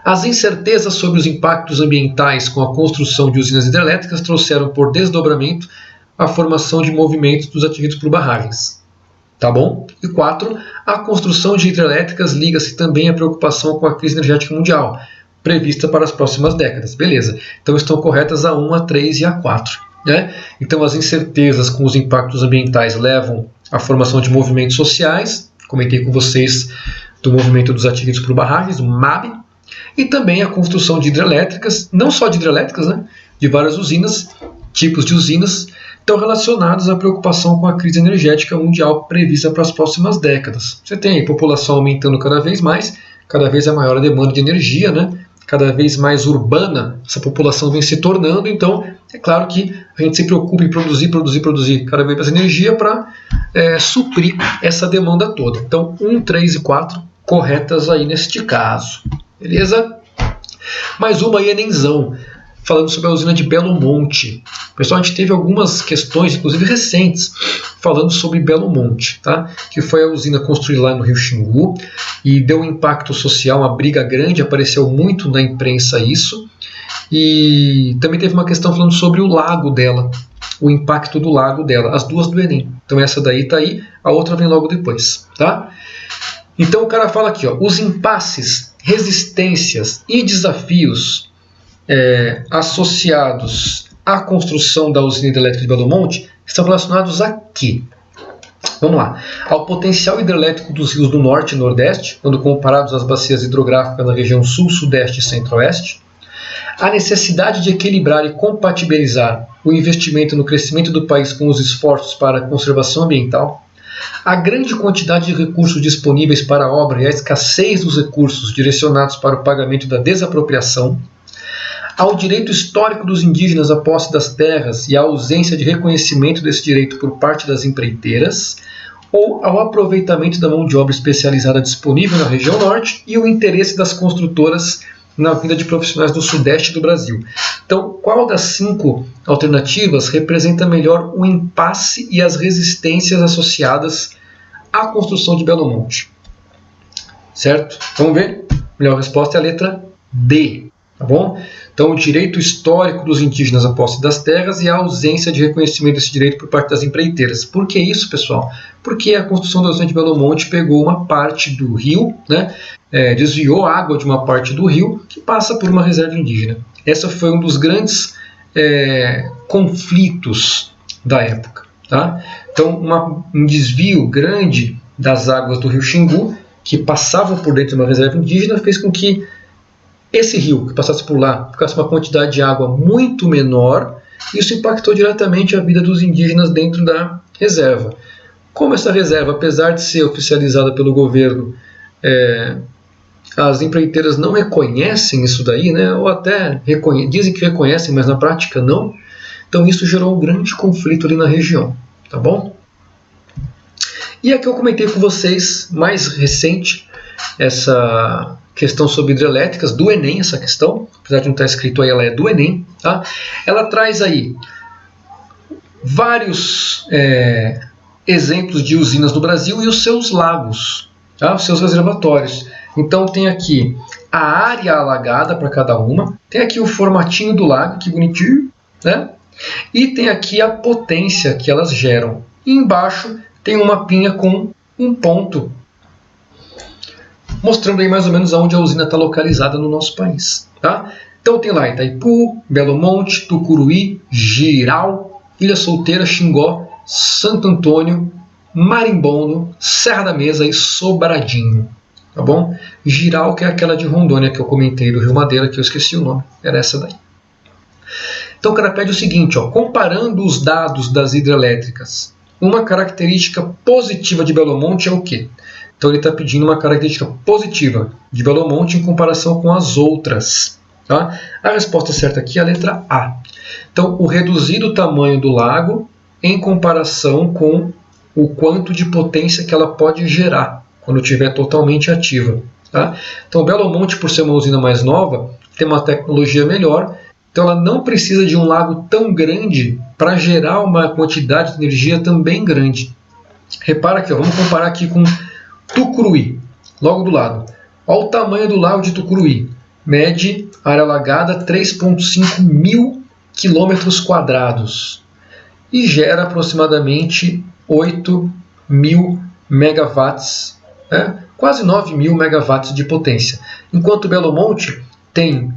As incertezas sobre os impactos ambientais com a construção de usinas hidrelétricas trouxeram por desdobramento a formação de movimentos dos atingidos por barragens. Tá bom? E 4. A construção de hidrelétricas liga-se também à preocupação com a crise energética mundial, prevista para as próximas décadas. Beleza. Então estão corretas a 1, a 3 e a 4. Né? Então as incertezas com os impactos ambientais levam à formação de movimentos sociais. Comentei com vocês do movimento dos atingidos por barragens, o MAB. E também a construção de hidrelétricas, não só de hidrelétricas, né? De várias usinas, tipos de usinas, estão relacionados à preocupação com a crise energética mundial prevista para as próximas décadas. Você tem a população aumentando cada vez é maior a demanda de energia, né? Cada vez mais urbana essa população vem se tornando, então é claro que a gente se preocupa em produzir cada vez mais energia para suprir essa demanda toda. Então 1, 3 e 4 corretas aí neste caso. Beleza? Mais uma aí, Enemzão, falando sobre a usina de Belo Monte. Pessoal, a gente teve algumas questões, inclusive recentes, falando sobre Belo Monte, tá? Que foi a usina construída lá no Rio Xingu e deu um impacto social, uma briga grande, apareceu muito na imprensa isso. E também teve uma questão falando sobre o lago dela, o impacto do lago dela, as duas do Enem. Então essa daí está aí, a outra vem logo depois, tá? Então o cara fala aqui, ó, os impasses, resistências e desafios associados à construção da usina hidrelétrica de Belo Monte estão relacionados a quê? Vamos lá. Ao potencial hidrelétrico dos rios do Norte e Nordeste, quando comparados às bacias hidrográficas na região Sul, Sudeste e Centro-Oeste. A necessidade de equilibrar e compatibilizar o investimento no crescimento do país com os esforços para a conservação ambiental. A grande quantidade de recursos disponíveis para a obra e a escassez dos recursos direcionados para o pagamento da desapropriação. Ao direito histórico dos indígenas à posse das terras e à ausência de reconhecimento desse direito por parte das empreiteiras, ou ao aproveitamento da mão de obra especializada disponível na região norte e o interesse das construtoras na vinda de profissionais do sudeste do Brasil. Então, qual das 5 alternativas representa melhor o impasse e as resistências associadas à construção de Belo Monte? Certo? Vamos ver? A melhor resposta é a letra D. Tá bom? Então, o direito histórico dos indígenas à posse das terras e a ausência de reconhecimento desse direito por parte das empreiteiras. Por que isso, pessoal? Porque a construção da usina de Belo Monte pegou uma parte do rio, né? Desviou a água de uma parte do rio que passa por uma reserva indígena. Esse foi um dos grandes conflitos da época. Tá? Então, um desvio grande das águas do rio Xingu, que passavam por dentro de uma reserva indígena, fez com que esse rio que passasse por lá ficasse uma quantidade de água muito menor, e isso impactou diretamente a vida dos indígenas dentro da reserva. Como essa reserva, apesar de ser oficializada pelo governo, as empreiteiras não reconhecem isso daí, né? Ou até dizem que reconhecem, mas na prática não. Então isso gerou um grande conflito ali na região, tá bom? E aqui eu comentei com vocês, mais recente, essa questão sobre hidrelétricas, do Enem, essa questão, apesar de não estar escrito aí, ela é do Enem, tá? Ela traz aí vários exemplos de usinas no Brasil e os seus lagos, tá? Os seus reservatórios. Então tem aqui a área alagada para cada uma, tem aqui o formatinho do lago, que bonitinho, né? E tem aqui a potência que elas geram. E embaixo tem um mapinha com um ponto, mostrando aí mais ou menos onde a usina está localizada no nosso país. Tá? Então tem lá Itaipu, Belo Monte, Tucuruí, Jirau, Ilha Solteira, Xingó, Santo Antônio, Marimbondo, Serra da Mesa e Sobradinho. Tá bom? Giral, que é aquela de Rondônia que eu comentei, do Rio Madeira, que eu esqueci o nome. Era essa daí. Então o cara pede o seguinte, ó, comparando os dados das hidrelétricas, uma característica positiva de Belo Monte é o quê? Então ele está pedindo uma característica positiva de Belo Monte em comparação com as outras. Tá? A resposta certa aqui é a letra A. Então o reduzido tamanho do lago em comparação com o quanto de potência que ela pode gerar quando estiver totalmente ativa. Tá? Então Belo Monte, por ser uma usina mais nova, tem uma tecnologia melhor, então ela não precisa de um lago tão grande para gerar uma quantidade de energia também grande. Repara aqui, ó, vamos comparar aqui com Tucuruí, logo do lado. Olha o tamanho do lago de Tucuruí. Mede área alagada 3,5 mil quilômetros quadrados e gera aproximadamente 8 mil megawatts, né? Quase 9 mil megawatts de potência. Enquanto Belo Monte tem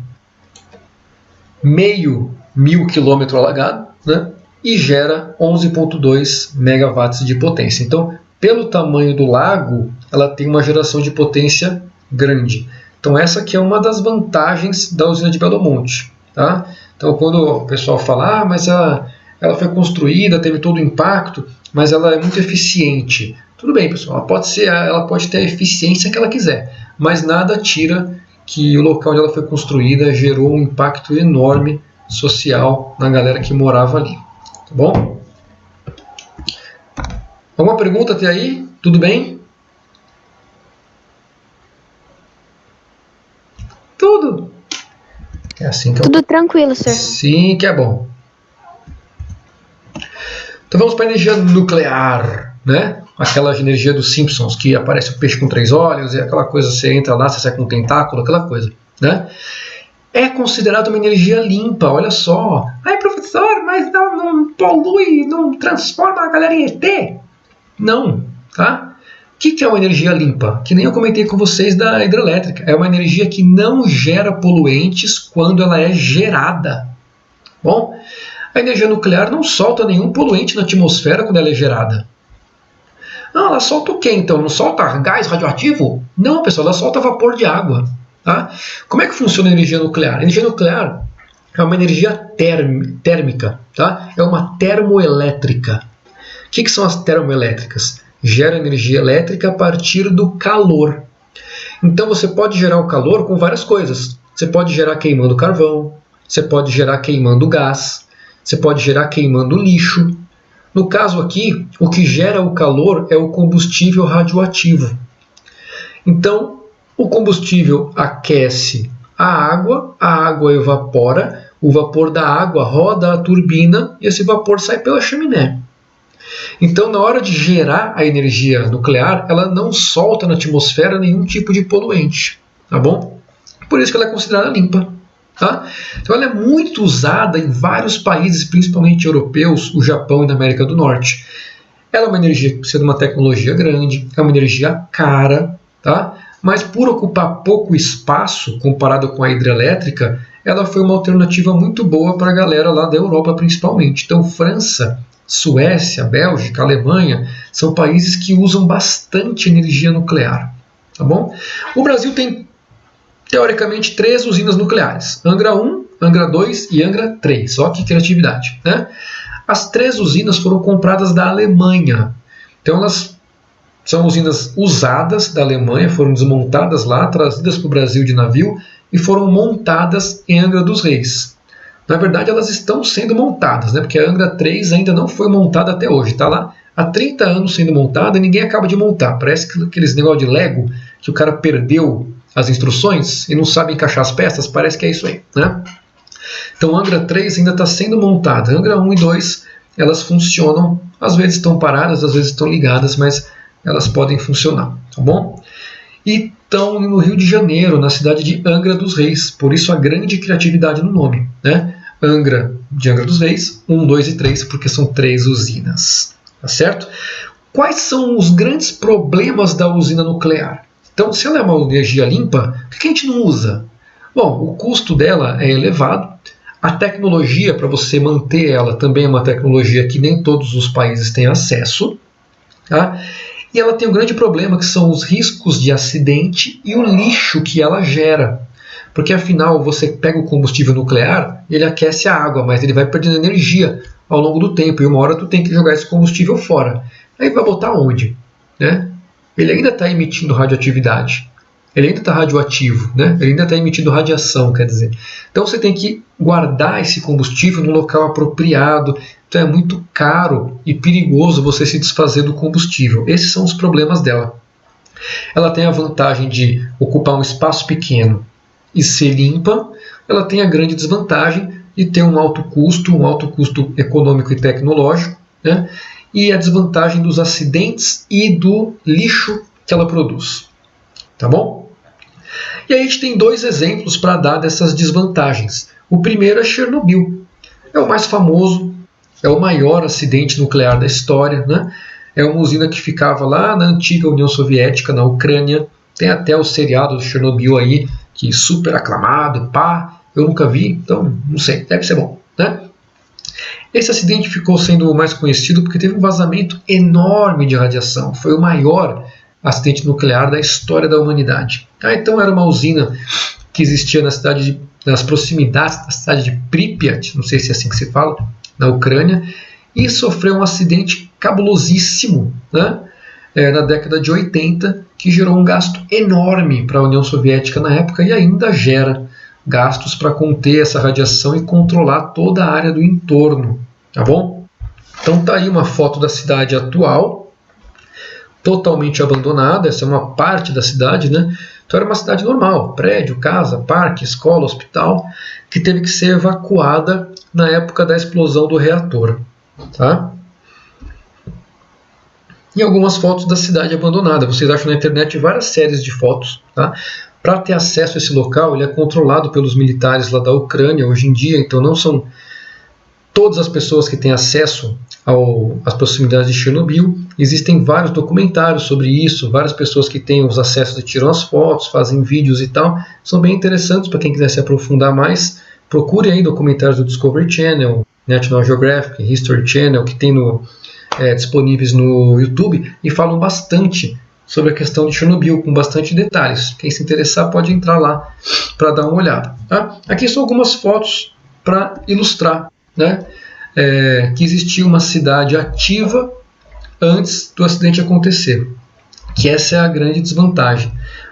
meio mil quilômetro alagado, né? E gera 11,2 megawatts de potência. Então, pelo tamanho do lago, ela tem uma geração de potência grande. Então essa aqui é uma das vantagens da usina de Belo Monte. Tá? Então quando o pessoal fala, mas ela foi construída, teve todo o impacto, mas ela é muito eficiente. Tudo bem, pessoal, ela pode ter a eficiência que ela quiser, mas nada tira que o local onde ela foi construída gerou um impacto enorme social na galera que morava ali. Tá bom? Alguma pergunta até aí? Tudo bem? Tudo. É assim que Tudo tranquilo, senhor. Sim, que é bom. Então vamos para a energia nuclear, né? Aquela energia dos Simpsons, que aparece o peixe com 3 olhos, e aquela coisa, você entra lá, você sai com um tentáculo, aquela coisa, né? É considerada uma energia limpa, olha só. Ai, professor, mas não polui, não transforma a galera em ET? Não, tá? O que é uma energia limpa? Que nem eu comentei com vocês da hidrelétrica. É uma energia que não gera poluentes quando ela é gerada. Bom, a energia nuclear não solta nenhum poluente na atmosfera quando ela é gerada. Não, ela solta o quê então? Não solta gás radioativo? Não, pessoal, ela solta vapor de água. Tá? Como é que funciona a energia nuclear? A energia nuclear é uma energia térmica. Tá? É uma termoelétrica. O que são as termoelétricas? Gera energia elétrica a partir do calor. Então você pode gerar o calor com várias coisas. Você pode gerar queimando carvão, você pode gerar queimando gás, você pode gerar queimando lixo. No caso aqui, o que gera o calor é o combustível radioativo. Então, o combustível aquece a água evapora, o vapor da água roda a turbina e esse vapor sai pela chaminé. Então, na hora de gerar a energia nuclear, ela não solta na atmosfera nenhum tipo de poluente, tá bom? Por isso que ela é considerada limpa. Tá? Então, ela é muito usada em vários países, principalmente europeus, o Japão e na América do Norte. Ela é uma energia que precisa de uma tecnologia grande, é uma energia cara, tá? Mas por ocupar pouco espaço comparado com a hidrelétrica, ela foi uma alternativa muito boa para a galera lá da Europa, principalmente. Então, França, Suécia, Bélgica, Alemanha são países que usam bastante energia nuclear. Tá bom? O Brasil tem, teoricamente, 3 usinas nucleares. Angra 1, Angra 2 e Angra 3. Olha que criatividade. Né? As 3 usinas foram compradas da Alemanha. Então elas são usinas usadas da Alemanha, foram desmontadas lá, trazidas para o Brasil de navio e foram montadas em Angra dos Reis. Na verdade, elas estão sendo montadas, né? Porque a Angra 3 ainda não foi montada até hoje. Está lá há 30 anos sendo montada e ninguém acaba de montar. Parece que aqueles negócio de Lego, que o cara perdeu as instruções e não sabe encaixar as peças, parece que é isso aí. Né? Então, a Angra 3 ainda está sendo montada. A Angra 1 e 2, elas funcionam, às vezes estão paradas, às vezes estão ligadas, mas elas podem funcionar. Tá bom? E estão no Rio de Janeiro, na cidade de Angra dos Reis. Por isso a grande criatividade no nome. Né? Angra de Angra dos Reis, 1, 2 e 3, porque são 3 usinas. Tá certo? Quais são os grandes problemas da usina nuclear? Então, se ela é uma energia limpa, por que a gente não usa? Bom, o custo dela é elevado, A tecnologia, para você manter ela, também é uma tecnologia que nem todos os países têm acesso. Tá? E ela tem um grande problema, que são os riscos de acidente e o lixo que ela gera. Porque afinal, você pega o combustível nuclear, ele aquece a água, mas ele vai perdendo energia ao longo do tempo. E uma hora tu tem que jogar esse combustível fora. Aí vai botar onde? Né? Ele ainda está emitindo radioatividade. Ele ainda está radioativo, né? Ele ainda está emitindo radiação, quer dizer. Então você tem que guardar esse combustível no local apropriado. Então é muito caro e perigoso você se desfazer do combustível. Esses são os problemas dela. Ela tem a vantagem de ocupar um espaço pequeno e ser limpa. Ela tem a grande desvantagem de ter um alto custo econômico e tecnológico, né? E a desvantagem dos acidentes e do lixo que ela produz. Tá bom? E aí a gente tem 2 exemplos para dar dessas desvantagens. O primeiro é Chernobyl. É o mais famoso, é o maior acidente nuclear da história, né? É uma usina que ficava lá na antiga União Soviética, na Ucrânia. Tem até o seriado do Chernobyl aí, que é super aclamado, pá. Eu nunca vi, então não sei, deve ser bom, né? Esse acidente ficou sendo mais conhecido porque teve um vazamento enorme de radiação. Foi o maior acidente nuclear da história da humanidade. Então era uma usina que existia nas proximidades da cidade de Pripyat, não sei se é assim que se fala, na Ucrânia, e sofreu um acidente cabulosíssimo, né, na década de 80, que gerou um gasto enorme para a União Soviética na época e ainda gera gastos para conter essa radiação e controlar toda a área do entorno, tá bom? Então tá aí uma foto da cidade atual, totalmente abandonada. Essa é uma parte da cidade, né? Então era uma cidade normal, prédio, casa, parque, escola, hospital, que teve que ser evacuada na época da explosão do reator, tá? E algumas fotos da cidade abandonada. Vocês acham na internet várias séries de fotos, tá? Para ter acesso a esse local, ele é controlado pelos militares lá da Ucrânia hoje em dia, então não são todas as pessoas que têm acesso às proximidades de Chernobyl. Existem vários documentários sobre isso, várias pessoas que têm os acessos e tiram as fotos, fazem vídeos e tal. São bem interessantes para quem quiser se aprofundar mais. Procure aí documentários do Discovery Channel, National Geographic, History Channel, que tem disponíveis no YouTube, e falam bastante sobre a questão de Chernobyl, com bastante detalhes. Quem se interessar pode entrar lá para dar uma olhada. Tá? Aqui são algumas fotos para ilustrar, né, que existia uma cidade ativa antes do acidente acontecer. Que essa é a grande desvantagem.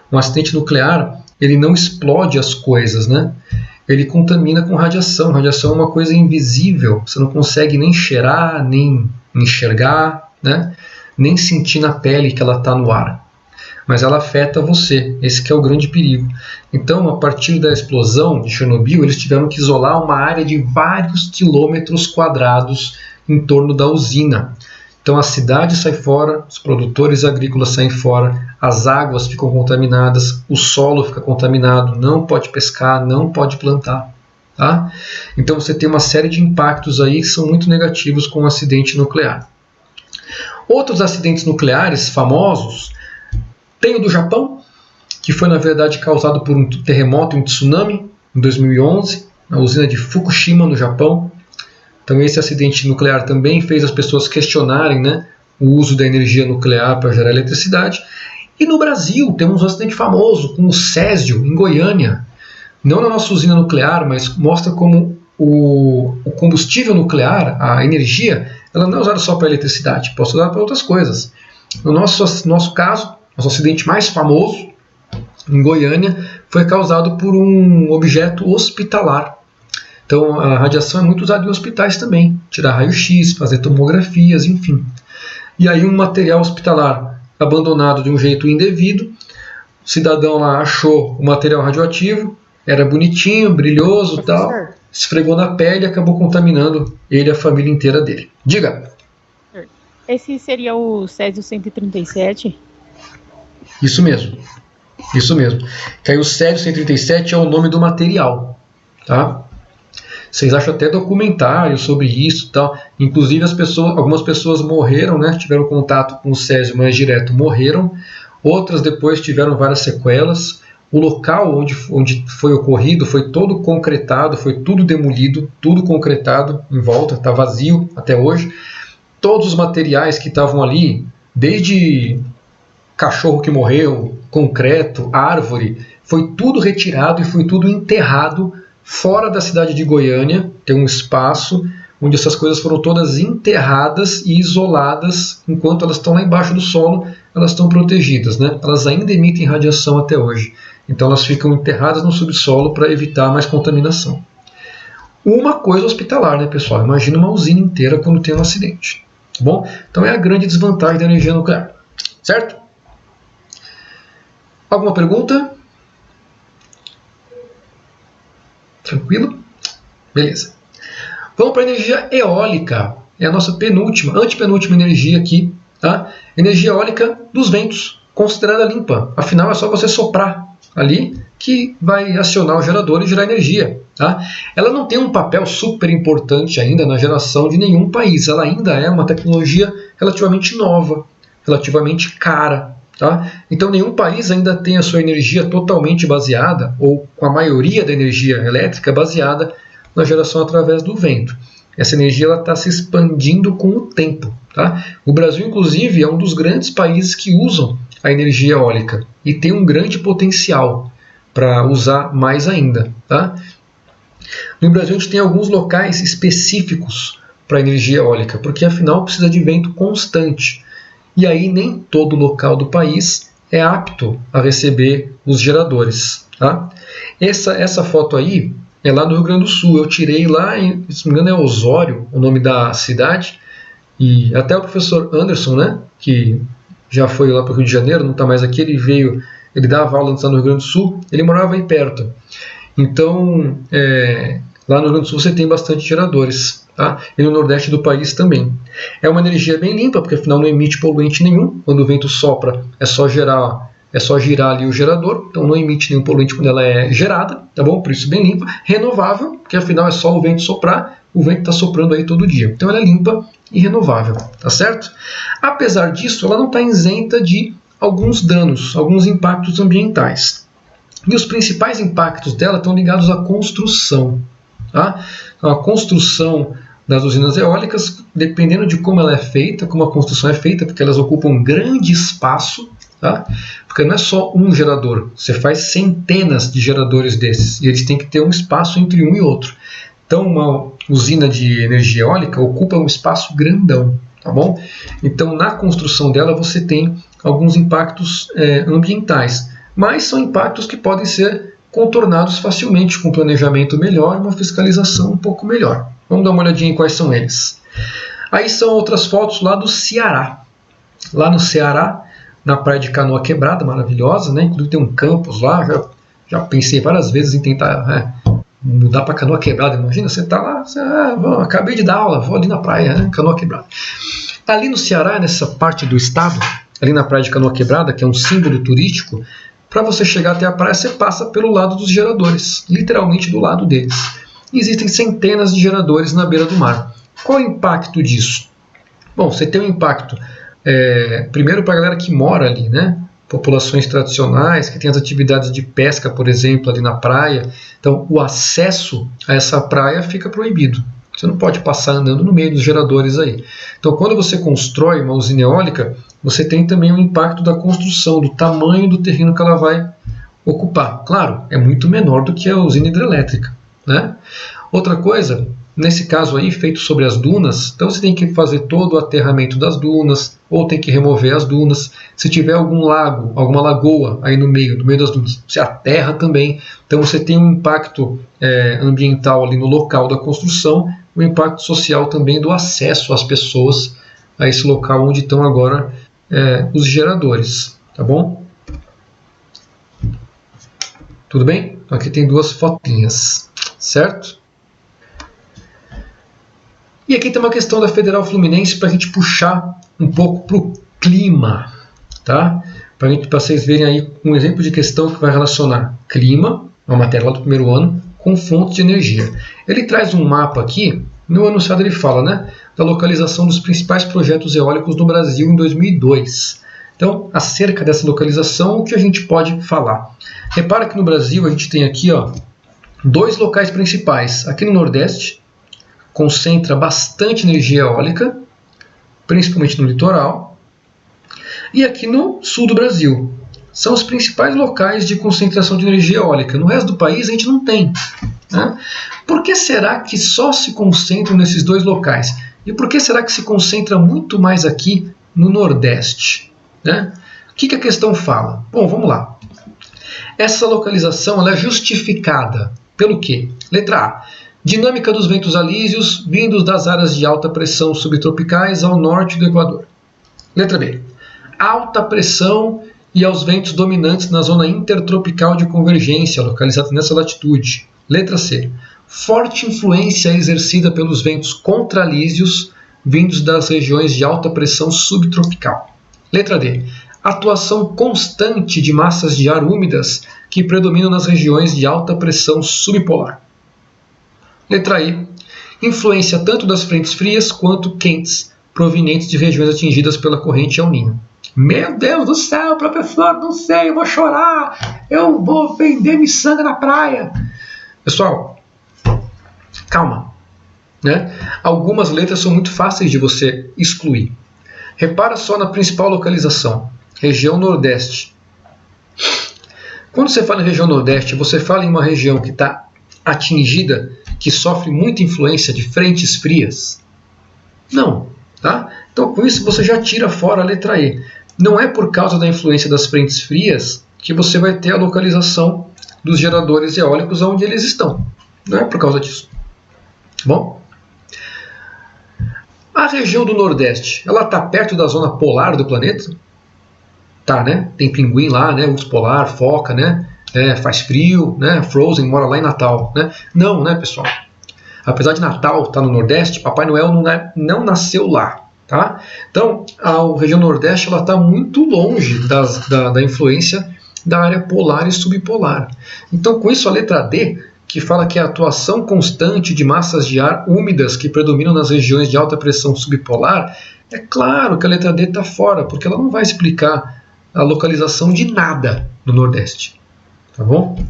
Um acidente nuclear, ele não explode as coisas, né? Ele contamina com radiação. Radiação é uma coisa invisível, você não consegue nem cheirar, nem enxergar, né? Nem sentir na pele que ela está no ar. Mas ela afeta você, esse que é o grande perigo. Então, a partir da explosão de Chernobyl, eles tiveram que isolar uma área de vários quilômetros quadrados em torno da usina. Então a cidade sai fora, os produtores agrícolas saem fora, as águas ficam contaminadas, o solo fica contaminado, não pode pescar, não pode plantar. Tá? Então você tem uma série de impactos aí que são muito negativos com o acidente nuclear. Outros acidentes nucleares famosos, tem o do Japão, que foi na verdade causado por um terremoto e um tsunami em 2011, na usina de Fukushima, no Japão. Então esse acidente nuclear também fez as pessoas questionarem, né, o uso da energia nuclear para gerar eletricidade. E no Brasil temos um acidente famoso com o Césio, em Goiânia. Não na nossa usina nuclear, mas mostra como o combustível nuclear, a energia, ela não é usada só para eletricidade, pode ser usada para outras coisas. No nosso caso, nosso acidente mais famoso, em Goiânia, foi causado por um objeto hospitalar. Então a radiação é muito usada em hospitais também, tirar raio-x, fazer tomografias, enfim. E aí um material hospitalar abandonado de um jeito indevido, o cidadão lá achou o material radioativo, era bonitinho, brilhoso, tal, esfregou na pele e acabou contaminando ele e a família inteira dele. Diga. Esse seria o Césio 137? Isso mesmo. Isso mesmo. Que aí o Césio 137 é o nome do material, tá? Vocês acham até documentário sobre isso e tal. Inclusive algumas pessoas morreram, né? Tiveram contato com o Césio mais direto, morreram. Outras depois tiveram várias sequelas. o local onde foi ocorrido foi todo concretado, foi tudo demolido, tudo concretado em volta, está vazio até hoje. Todos os materiais que estavam ali, desde cachorro que morreu, concreto, árvore, foi tudo retirado e foi tudo enterrado fora da cidade de Goiânia. Tem um espaço onde essas coisas foram todas enterradas e isoladas. Enquanto elas estão lá embaixo do solo, elas estão protegidas, né? Elas ainda emitem radiação até hoje. Então elas ficam enterradas no subsolo para evitar mais contaminação. Uma coisa hospitalar, né, pessoal? Imagina uma usina inteira quando tem um acidente. Tá bom? Então é a grande desvantagem da energia nuclear. Certo? Alguma pergunta? Tranquilo? Beleza. Vamos para a energia eólica. É a nossa antepenúltima energia aqui. Tá? Energia eólica dos ventos, considerada limpa. Afinal, é só você soprar ali que vai acionar o gerador e gerar energia. Tá? Ela não tem um papel super importante ainda na geração de nenhum país. Ela ainda é uma tecnologia relativamente nova, relativamente cara. Tá? Então nenhum país ainda tem a sua energia totalmente baseada, ou com a maioria da energia elétrica baseada na geração através do vento. Essa energia está se expandindo com o tempo. Tá? O Brasil, inclusive, é um dos grandes países que usam a energia eólica e tem um grande potencial para usar mais ainda. Tá? No Brasil, a gente tem alguns locais específicos para energia eólica, porque afinal precisa de vento constante. E aí nem todo local do país é apto a receber os geradores. Tá? Essa foto aí é lá no Rio Grande do Sul. Eu tirei lá, se não me engano é Osório, o nome da cidade. E até o professor Anderson, né, que já foi lá para o Rio de Janeiro, não está mais aqui, ele dava aula antes lá no Rio Grande do Sul, ele morava aí perto. Então, lá no Rio Grande do Sul você tem bastante geradores. Tá? E no Nordeste do país também. É uma energia bem limpa, porque afinal não emite poluente nenhum. Quando o vento sopra, é só girar ali o gerador, então não emite nenhum poluente quando ela é gerada, tá bom? Por isso bem limpa. Renovável, porque afinal é só o vento soprar, o vento está soprando aí todo dia. Então ela é limpa e renovável, tá certo? Apesar disso, ela não está isenta de alguns danos, alguns impactos ambientais. E os principais impactos dela estão ligados à construção. Tá? Então, a construção das usinas eólicas, dependendo de como ela é feita, como a construção é feita, porque elas ocupam grande espaço, tá? Porque não é só um gerador, você faz centenas de geradores desses, e eles têm que ter um espaço entre um e outro. Então uma usina de energia eólica ocupa um espaço grandão, tá bom? Então na construção dela você tem alguns impactos ambientais, mas são impactos que podem ser contornados facilmente com um planejamento melhor e uma fiscalização um pouco melhor. Vamos dar uma olhadinha em quais são eles. Aí são outras fotos lá do Ceará. Lá no Ceará, na praia de Canoa Quebrada, maravilhosa, né? Inclusive tem um campus lá, já pensei várias vezes em tentar mudar para Canoa Quebrada. Imagina, você está lá, acabei de dar aula, vou ali na praia, né? Canoa Quebrada. Ali no Ceará, nessa parte do estado, ali na praia de Canoa Quebrada, que é um símbolo turístico, para você chegar até a praia, você passa pelo lado dos geradores, literalmente do lado deles. Existem centenas de geradores na beira do mar. Qual é o impacto disso? Bom, você tem um impacto, primeiro para a galera que mora ali, né? Populações tradicionais, que tem as atividades de pesca, por exemplo, ali na praia. Então, o acesso a essa praia fica proibido. Você não pode passar andando no meio dos geradores aí. Então, quando você constrói uma usina eólica, você tem também o impacto da construção, do tamanho do terreno que ela vai ocupar. Claro, é muito menor do que a usina hidrelétrica, né? Outra coisa, nesse caso aí, feito sobre as dunas, então você tem que fazer todo o aterramento das dunas, ou tem que remover as dunas. Se tiver algum lago, alguma lagoa aí no meio das dunas, você aterra também. Então você tem um impacto ambiental ali no local da construção, um impacto social também do acesso às pessoas a esse local onde estão agora os geradores, tá bom? Tudo bem? Então aqui tem duas fotinhas, certo? E aqui tem uma questão da Federal Fluminense para a gente puxar um pouco para o clima, tá? Para vocês verem aí um exemplo de questão que vai relacionar clima, uma matéria lá do primeiro ano, com fontes de energia. Ele traz um mapa aqui, no enunciado ele fala, né, da localização dos principais projetos eólicos no Brasil em 2002. Então, acerca dessa localização, o que a gente pode falar? Repara que no Brasil a gente tem aqui, ó, 2 locais principais. Aqui no Nordeste, concentra bastante energia eólica, principalmente no litoral. E aqui no sul do Brasil, são os principais locais de concentração de energia eólica. No resto do país a gente não tem, né? Por que será que só se concentram nesses 2 locais? E por que será que se concentra muito mais aqui no Nordeste, né? O que a questão fala? Bom, vamos lá. Essa localização ela é justificada pelo quê? Letra A. Dinâmica dos ventos alísios vindos das áreas de alta pressão subtropicais ao norte do Equador. Letra B. Alta pressão e aos ventos dominantes na zona intertropical de convergência, localizada nessa latitude. Letra C. Forte influência exercida pelos ventos contralísios vindos das regiões de alta pressão subtropical. Letra D. Atuação constante de massas de ar úmidas que predominam nas regiões de alta pressão subpolar. Letra E. Influência tanto das frentes frias quanto quentes, provenientes de regiões atingidas pela corrente El Niño. Meu Deus do céu, professor, não sei, eu vou chorar, eu vou vender miçanga na praia. Pessoal, calma, né? Algumas letras são muito fáceis de você excluir. Repara só na principal localização, região Nordeste. Quando você fala em região Nordeste, você fala em uma região que está atingida, que sofre muita influência de frentes frias? Não, tá? Então com isso você já tira fora a letra E. Não é por causa da influência das frentes frias que você vai ter a localização dos geradores eólicos onde eles estão. Não é por causa disso. Bom, a região do Nordeste, ela está perto da zona polar do planeta? Tá, né? Tem pinguim lá, né? Urso polar, foca, né? Faz frio, né? Frozen mora lá em Natal, né? Não, né, pessoal? Apesar de Natal estar no Nordeste, Papai Noel não nasceu lá, tá? Então, a região Nordeste ela está muito longe da influência da área polar e subpolar. Então, com isso, a letra D, que fala que a atuação constante de massas de ar úmidas que predominam nas regiões de alta pressão subpolar, é claro que a letra D está fora, porque ela não vai explicar a localização de nada no Nordeste. Tá bom?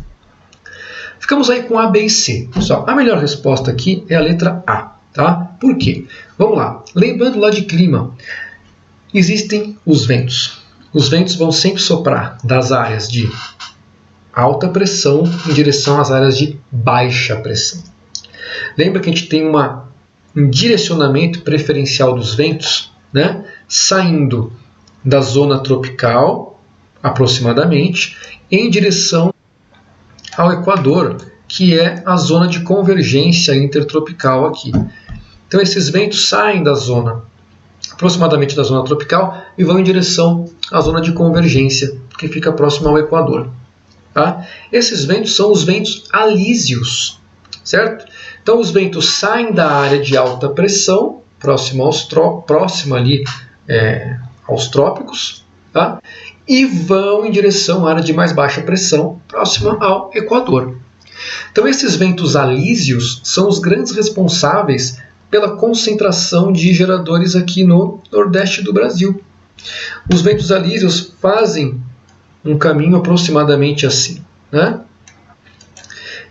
Ficamos aí com A, B e C. Pessoal, a melhor resposta aqui é a letra A. Tá? Por quê? Vamos lá. Lembrando lá de clima, existem os ventos. Os ventos vão sempre soprar das áreas de alta pressão em direção às áreas de baixa pressão. Lembra que a gente tem um direcionamento preferencial dos ventos, né? Saindo da zona tropical, aproximadamente, em direção ao Equador, que é a zona de convergência intertropical aqui. Então esses ventos saem da zona, aproximadamente da zona tropical, e vão em direção à zona de convergência, que fica próximo ao Equador. Tá? Esses ventos são os ventos alísios, certo? Então os ventos saem da área de alta pressão, próximo ali aos trópicos, tá? E vão em direção à área de mais baixa pressão, próxima ao Equador. Então esses ventos alísios são os grandes responsáveis pela concentração de geradores aqui no Nordeste do Brasil. Os ventos alísios fazem um caminho aproximadamente assim, né?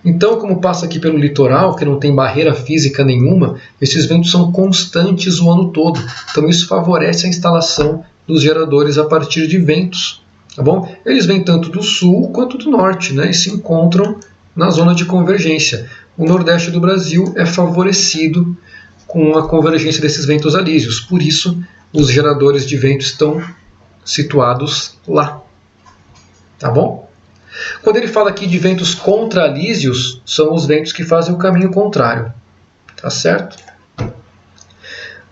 Então, como passa aqui pelo litoral, que não tem barreira física nenhuma, esses ventos são constantes o ano todo. Então isso favorece a instalação dos geradores a partir de ventos, tá bom? Eles vêm tanto do sul quanto do norte, né? E se encontram na zona de convergência. O Nordeste do Brasil é favorecido com a convergência desses ventos alísios. Por isso, os geradores de vento estão situados lá. Tá bom? Quando ele fala aqui de ventos contralísios, são os ventos que fazem o caminho contrário. Tá certo?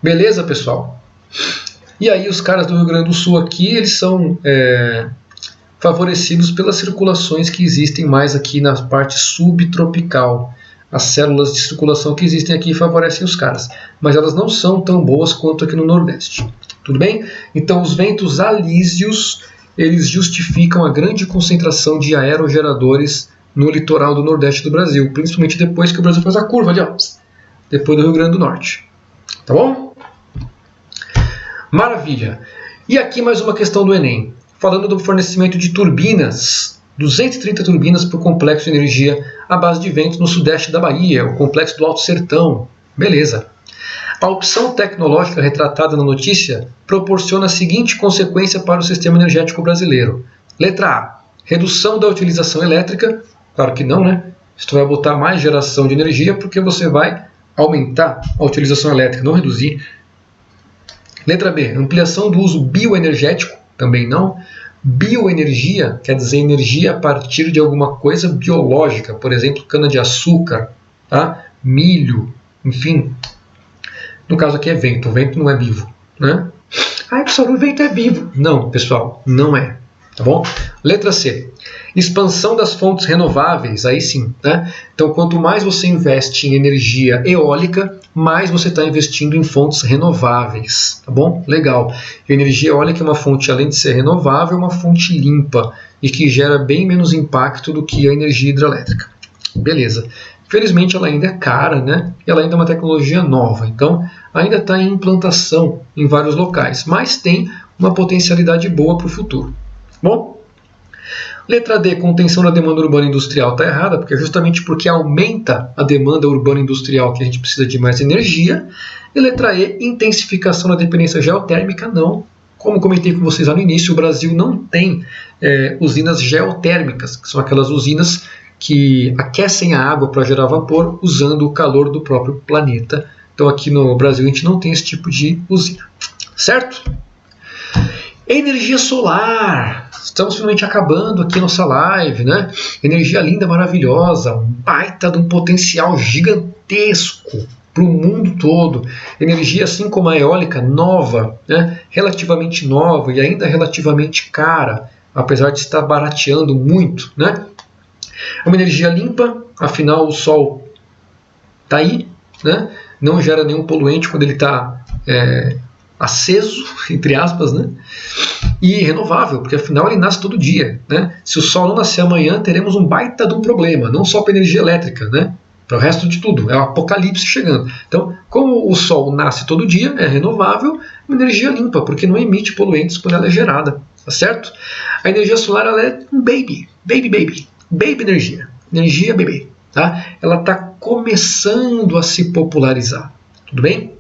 Beleza, pessoal? E aí os caras do Rio Grande do Sul aqui, eles são favorecidos pelas circulações que existem mais aqui na parte subtropical. As células de circulação que existem aqui favorecem os caras, mas elas não são tão boas quanto aqui no Nordeste. Tudo bem? Então os ventos alísios, eles justificam a grande concentração de aerogeradores no litoral do Nordeste do Brasil, principalmente depois que o Brasil faz a curva ali, ó, depois do Rio Grande do Norte. Tá bom? Maravilha! E aqui mais uma questão do Enem, falando do fornecimento de turbinas, 230 turbinas por complexo de energia à base de ventos no sudeste da Bahia, o complexo do Alto Sertão. Beleza. A opção tecnológica retratada na notícia proporciona a seguinte consequência para o sistema energético brasileiro. Letra A, redução da utilização elétrica. Claro que não, né? Você vai botar mais geração de energia porque você vai aumentar a utilização elétrica, não reduzir. Letra B, ampliação do uso bioenergético. Também não. Bioenergia quer dizer energia a partir de alguma coisa biológica, por exemplo, cana-de-açúcar, tá? Milho, enfim. No caso aqui é vento, o vento não é vivo, né? Ah, pessoal, o vento é vivo. Não, pessoal, não é. Tá bom? Letra C. Expansão das fontes renováveis, aí sim, né? Então, quanto mais você investe em energia eólica, mais você está investindo em fontes renováveis, tá bom? Legal. E a energia eólica é uma fonte, além de ser renovável, uma fonte limpa e que gera bem menos impacto do que a energia hidrelétrica. Beleza. Infelizmente, ela ainda é cara, né? E ela ainda é uma tecnologia nova, então ainda está em implantação em vários locais, mas tem uma potencialidade boa para o futuro. Bom? Letra D, contenção da demanda urbana industrial, está errada, porque justamente porque aumenta a demanda urbana industrial que a gente precisa de mais energia. E letra E, intensificação da dependência geotérmica, não. Como comentei com vocês lá no início, o Brasil não tem usinas geotérmicas, que são aquelas usinas que aquecem a água para gerar vapor usando o calor do próprio planeta. Então aqui no Brasil a gente não tem esse tipo de usina, certo? Energia solar. Estamos finalmente acabando aqui nossa live, né? Energia linda, maravilhosa, um baita de um potencial gigantesco para o mundo todo. Energia, assim como a eólica, nova, né? Relativamente nova e ainda relativamente cara, apesar de estar barateando muito, né? É uma energia limpa, afinal o Sol está aí, né? Não gera nenhum poluente quando ele está aceso, entre aspas, né? E renovável, porque afinal ele nasce todo dia, né? Se o Sol não nascer amanhã, teremos um baita de um problema, não só para a energia elétrica, né? Para o resto de tudo, é o apocalipse chegando. Então, como o Sol nasce todo dia, é renovável, uma energia limpa, porque não emite poluentes quando ela é gerada, tá certo? A energia solar ela é um baby energia, energia bebê, tá? Ela está começando a se popularizar, tudo bem?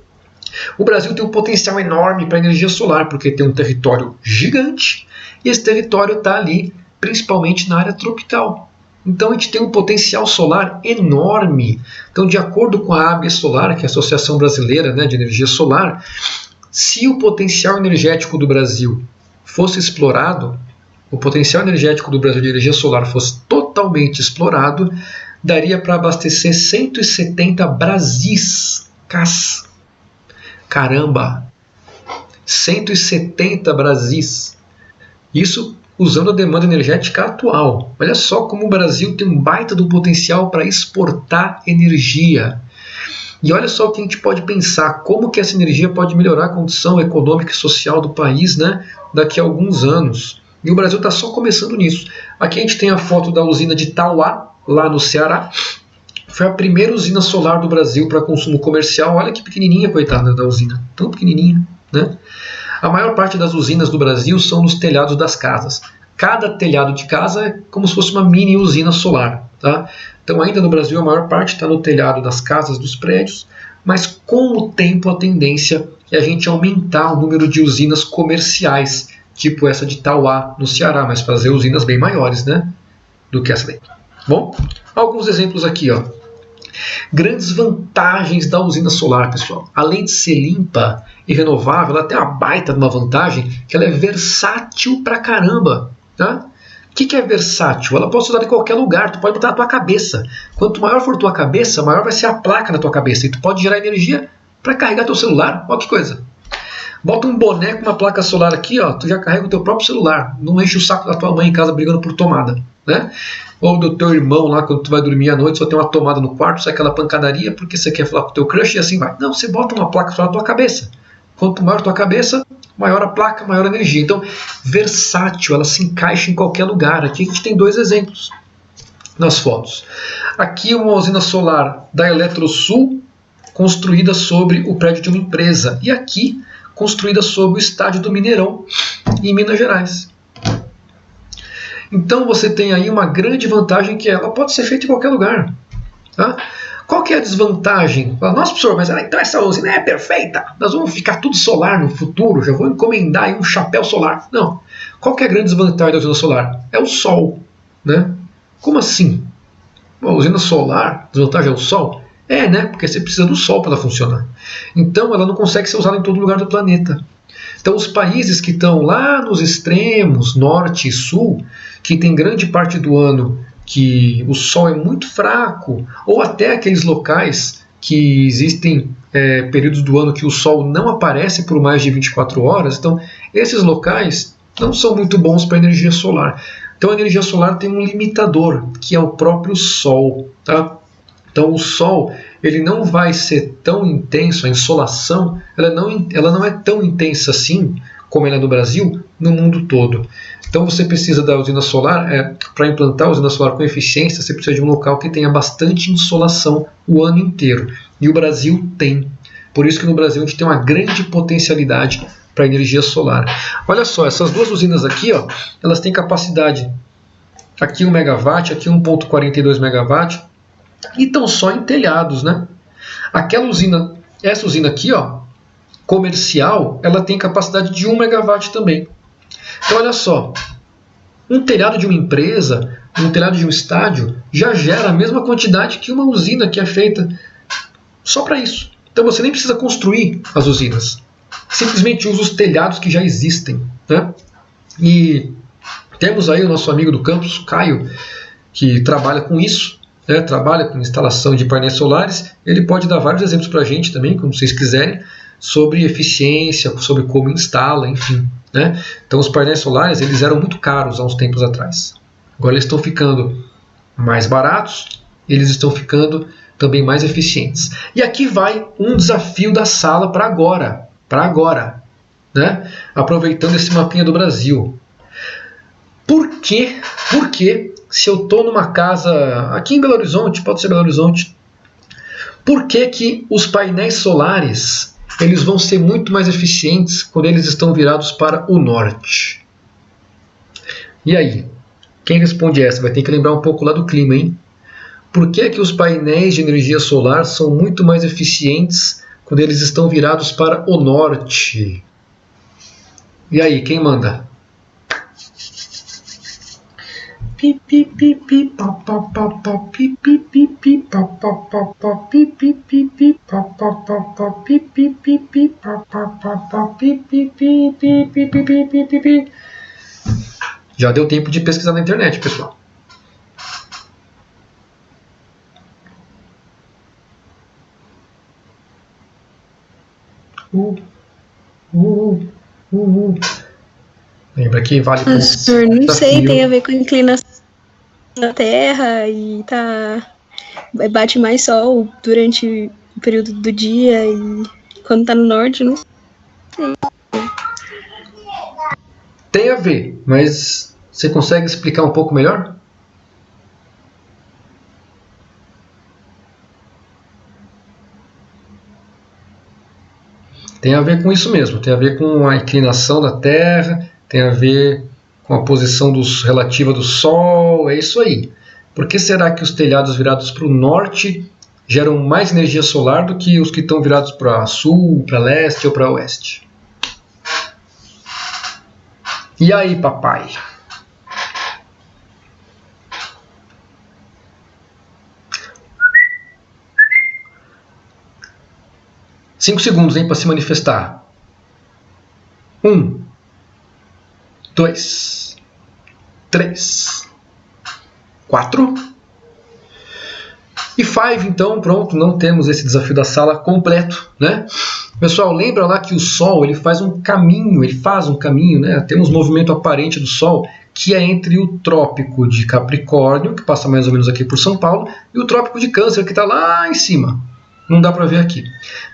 O Brasil tem um potencial enorme para energia solar, porque tem um território gigante e esse território está ali, principalmente na área tropical. Então a gente tem um potencial solar enorme. Então, de acordo com a AB Solar, que é a Associação Brasileira, né, de Energia Solar, se o potencial energético do Brasil fosse explorado, o potencial energético do Brasil de energia solar fosse totalmente explorado, daria para abastecer 170 Brasis. Caramba! 170 Brasis. Isso usando a demanda energética atual. Olha só como o Brasil tem um baita do potencial para exportar energia. E olha só o que a gente pode pensar, como que essa energia pode melhorar a condição econômica e social do país, né, daqui a alguns anos. E o Brasil está só começando nisso. Aqui a gente tem a foto da usina de Tauá, lá no Ceará. Foi a primeira usina solar do Brasil para consumo comercial. Olha que pequenininha, coitada da usina. Tão pequenininha, né? A maior parte das usinas do Brasil são nos telhados das casas. Cada telhado de casa é como se fosse uma mini usina solar, tá? Então ainda no Brasil a maior parte está no telhado das casas, dos prédios, mas com o tempo a tendência é a gente aumentar o número de usinas comerciais, tipo essa de Tauá, no Ceará, mas fazer usinas bem maiores, né, do que essa daí. Bom, alguns exemplos aqui, ó. Grandes vantagens da usina solar, pessoal. Além de ser limpa e renovável, ela tem uma baita de uma vantagem, que ela é versátil pra caramba, tá? O que é versátil? Ela pode ser usada em qualquer lugar, tu pode botar na tua cabeça. Quanto maior for tua cabeça, maior vai ser a placa na tua cabeça, e tu pode gerar energia para carregar teu celular. Olha que coisa. Bota um boné com uma placa solar aqui, ó, tu já carrega o teu próprio celular. Não enche o saco da tua mãe em casa brigando por tomada, né? Ou do teu irmão lá, quando tu vai dormir à noite, só tem uma tomada no quarto, sai aquela pancadaria porque você quer falar com o teu crush e assim vai. Não, você bota uma placa solar na tua cabeça. Quanto maior a tua cabeça, maior a placa, maior a energia. Então, versátil, ela se encaixa em qualquer lugar. Aqui a gente tem dois exemplos nas fotos. Aqui uma usina solar da Eletrosul, construída sobre o prédio de uma empresa. E aqui, construída sob o estádio do Mineirão, em Minas Gerais. Então você tem aí uma grande vantagem, que ela pode ser feita em qualquer lugar. Tá? Qual que é a desvantagem? Nossa, professor, mas então essa usina é perfeita, nós vamos ficar tudo solar no futuro, já vou encomendar aí um chapéu solar. Não. Qual que é a grande desvantagem da usina solar? É o sol. Né? Como assim? A usina solar, a desvantagem é o sol? Né? Porque você precisa do sol para ela funcionar. Então ela não consegue ser usada em todo lugar do planeta. Então os países que estão lá nos extremos, norte e sul, que tem grande parte do ano que o sol é muito fraco, ou até aqueles locais que existem períodos do ano que o sol não aparece por mais de 24 horas, então esses locais não são muito bons para a energia solar. Então a energia solar tem um limitador, que é o próprio Sol. Tá? Então o Sol ele não vai ser tão intenso, a insolação ela não é tão intensa assim, como ela é no Brasil, no mundo todo. Então você precisa da usina solar, para implantar a usina solar com eficiência, você precisa de um local que tenha bastante insolação o ano inteiro. E o Brasil tem. Por isso que no Brasil a gente tem uma grande potencialidade para energia solar. Olha só, essas duas usinas aqui, ó, elas têm capacidade, aqui 1 megawatt, aqui 1,42 megawatt, e estão só em telhados, né? Aquela usina, essa usina aqui, ó, comercial, ela tem capacidade de 1 megawatt também. Então olha só, um telhado de uma empresa, um telhado de um estádio, já gera a mesma quantidade que uma usina que é feita só para isso. Então você nem precisa construir as usinas. Simplesmente usa os telhados que já existem. Né? E temos aí o nosso amigo do campus, Caio, que trabalha com isso, né? Trabalha com instalação de painéis solares. Ele pode dar vários exemplos para a gente também, como vocês quiserem, sobre eficiência, sobre como instala, enfim. Né? Então os painéis solares eles eram muito caros há uns tempos atrás. Agora eles estão ficando mais baratos, eles estão ficando também mais eficientes. E aqui vai um desafio da sala para agora, né? Aproveitando esse mapinha do Brasil. Por que se eu estou numa casa aqui em Belo Horizonte, pode ser Belo Horizonte, por que os painéis solares eles vão ser muito mais eficientes quando eles estão virados para o norte? E aí? Quem responde essa? Vai ter que lembrar um pouco lá do clima, hein? Por que os painéis de energia solar são muito mais eficientes quando eles estão virados para o norte? E aí, quem manda? Já deu tempo de pesquisar na internet, pessoal. Lembra que vale Professor, não sei, tem a ver com a inclinação da Terra e bate mais sol durante o período do dia e quando tá no norte, não sei. Tem a ver, mas você consegue explicar um pouco melhor? Tem a ver com isso mesmo, tem a ver com a inclinação da Terra, tem a ver com a posição relativa do Sol, é isso aí. Por que será que os telhados virados para o norte geram mais energia solar do que os que estão virados para sul, para leste ou para oeste? E aí, papai? Cinco segundos, hein, para se manifestar. 1, 2, 3, 4. E 5, então, pronto, não temos esse desafio da sala completo, né? Pessoal, lembra lá que o Sol ele faz um caminho, né? Temos um movimento aparente do Sol que é entre o trópico de Capricórnio, que passa mais ou menos aqui por São Paulo, e o trópico de Câncer, que está lá em cima. Não dá para ver aqui.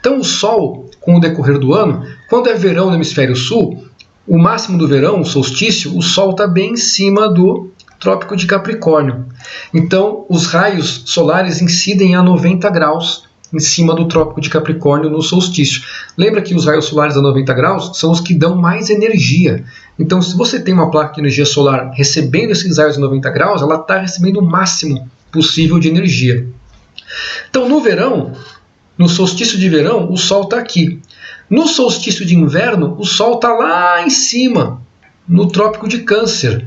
Então o Sol, com o decorrer do ano, quando é verão no hemisfério sul, o máximo do verão, o solstício, o Sol está bem em cima do trópico de Capricórnio. Então os raios solares incidem a 90 graus em cima do Trópico de Capricórnio no solstício. Lembra que os raios solares a 90 graus são os que dão mais energia. Então, se você tem uma placa de energia solar recebendo esses raios a 90 graus, ela está recebendo o máximo possível de energia. Então, no verão, no solstício de verão, o Sol está aqui. No solstício de inverno, o Sol está lá em cima, no Trópico de Câncer.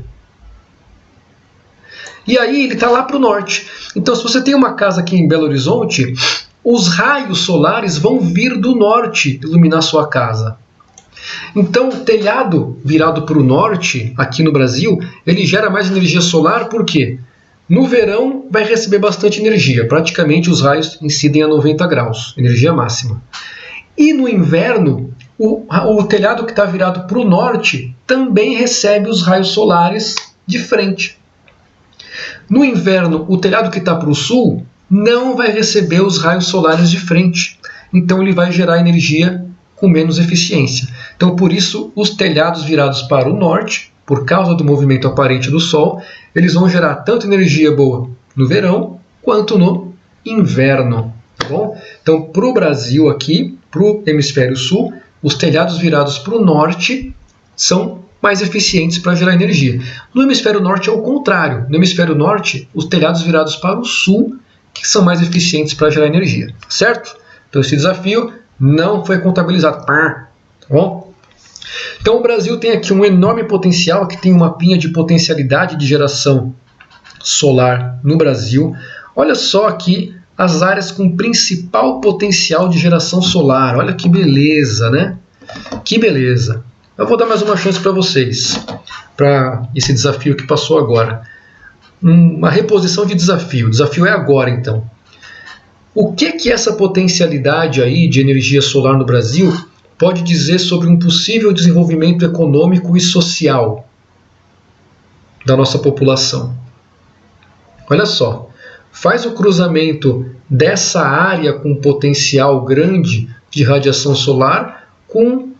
E aí ele está lá para o norte. Então, se você tem uma casa aqui em Belo Horizonte, os raios solares vão vir do norte iluminar sua casa. Então, o telhado virado para o norte, aqui no Brasil, ele gera mais energia solar, por quê? No verão vai receber bastante energia, praticamente os raios incidem a 90 graus, energia máxima. E no inverno, o telhado que está virado para o norte também recebe os raios solares de frente. No inverno, o telhado que está para o sul não vai receber os raios solares de frente. Então ele vai gerar energia com menos eficiência. Então por isso os telhados virados para o norte, por causa do movimento aparente do Sol, eles vão gerar tanto energia boa no verão quanto no inverno. Tá bom? Então para o Brasil aqui, para o hemisfério sul, os telhados virados para o norte são mais eficientes para gerar energia. No hemisfério norte é o contrário. No hemisfério norte, os telhados virados para o sul que são mais eficientes para gerar energia. Certo? Então esse desafio não foi contabilizado. Tá bom? Então o Brasil tem aqui um enorme potencial, que tem um mapinha de potencialidade de geração solar no Brasil. Olha só aqui as áreas com principal potencial de geração solar. Olha que beleza, né? Que beleza. Eu vou dar mais uma chance para vocês, para esse desafio que passou agora. Uma reposição de desafio. O desafio é agora, então. O que essa potencialidade aí de energia solar no Brasil pode dizer sobre um possível desenvolvimento econômico e social da nossa população? Olha só. Faz o cruzamento dessa área com potencial grande de radiação solar com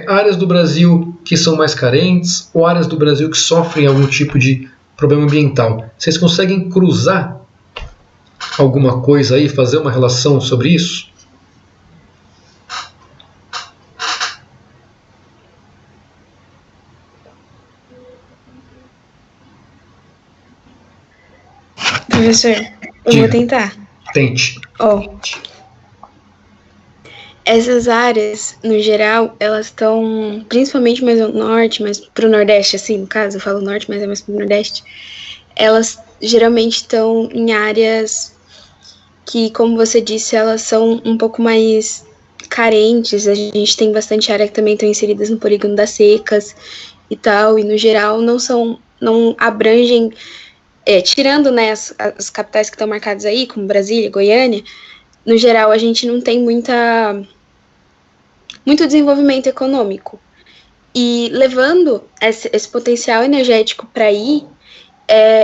áreas do Brasil que são mais carentes ou áreas do Brasil que sofrem algum tipo de problema ambiental. Vocês conseguem cruzar alguma coisa aí, fazer uma relação sobre isso? Professor, eu Diga. vou tentar. Tente. Essas áreas, no geral, elas estão principalmente mais ao norte, mais pro nordeste, assim, no caso, eu falo norte, mas é mais pro nordeste. Elas geralmente estão em áreas que, como você disse, elas são um pouco mais carentes. A gente tem bastante área que também estão inseridas no polígono das secas e tal, e no geral não abrangem, tirando, né, as capitais que estão marcadas aí, como Brasília, Goiânia. No geral, a gente não tem muito desenvolvimento econômico. E levando esse potencial energético para aí,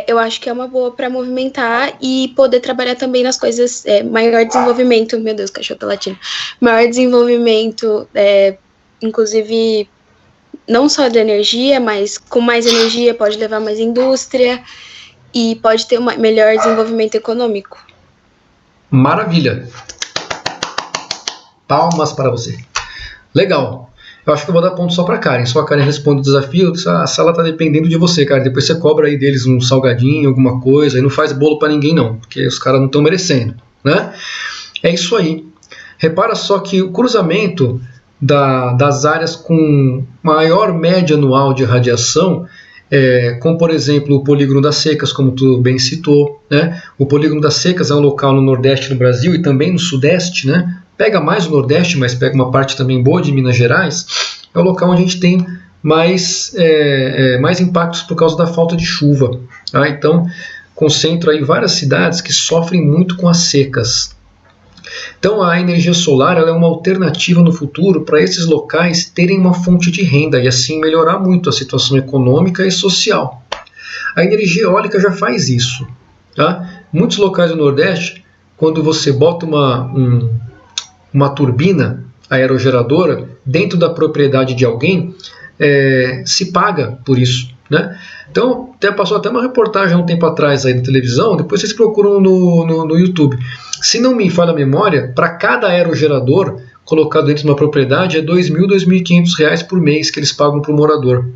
eu acho que é uma boa para movimentar e poder trabalhar também nas coisas, maior desenvolvimento, meu Deus, cachorro tá latindo, maior desenvolvimento, inclusive, não só da energia, mas com mais energia pode levar mais indústria e pode ter um melhor desenvolvimento econômico. Maravilha! Palmas para você. Legal. Eu acho que eu vou dar ponto só para a Karen. Só a Karen responde o desafio. A sala está dependendo de você, Karen. Depois você cobra aí deles um salgadinho, alguma coisa. E não faz bolo para ninguém, não. Porque os caras não estão merecendo, né? É isso aí. Repara só que o cruzamento das áreas com maior média anual de radiação, como por exemplo o polígono das secas, como tu bem citou, né? O polígono das secas é um local no nordeste do Brasil e também no sudeste, né? Pega mais o nordeste, mas pega uma parte também boa de Minas Gerais. É o local onde a gente tem mais impactos por causa da falta de chuva, tá? Então concentra aí várias cidades que sofrem muito com as secas. Então a energia solar ela é uma alternativa no futuro para esses locais terem uma fonte de renda e assim melhorar muito a situação econômica e social. A energia eólica já faz isso, tá? Muitos locais do Nordeste, quando você bota uma turbina aerogeradora dentro da propriedade de alguém, se paga por isso. né? Então, passou até uma reportagem há um tempo atrás aí na televisão, depois vocês procuram no YouTube. Se não me falha a memória, para cada aerogerador colocado dentro de uma propriedade é R$2.000, R$2.500 por mês que eles pagam para o morador.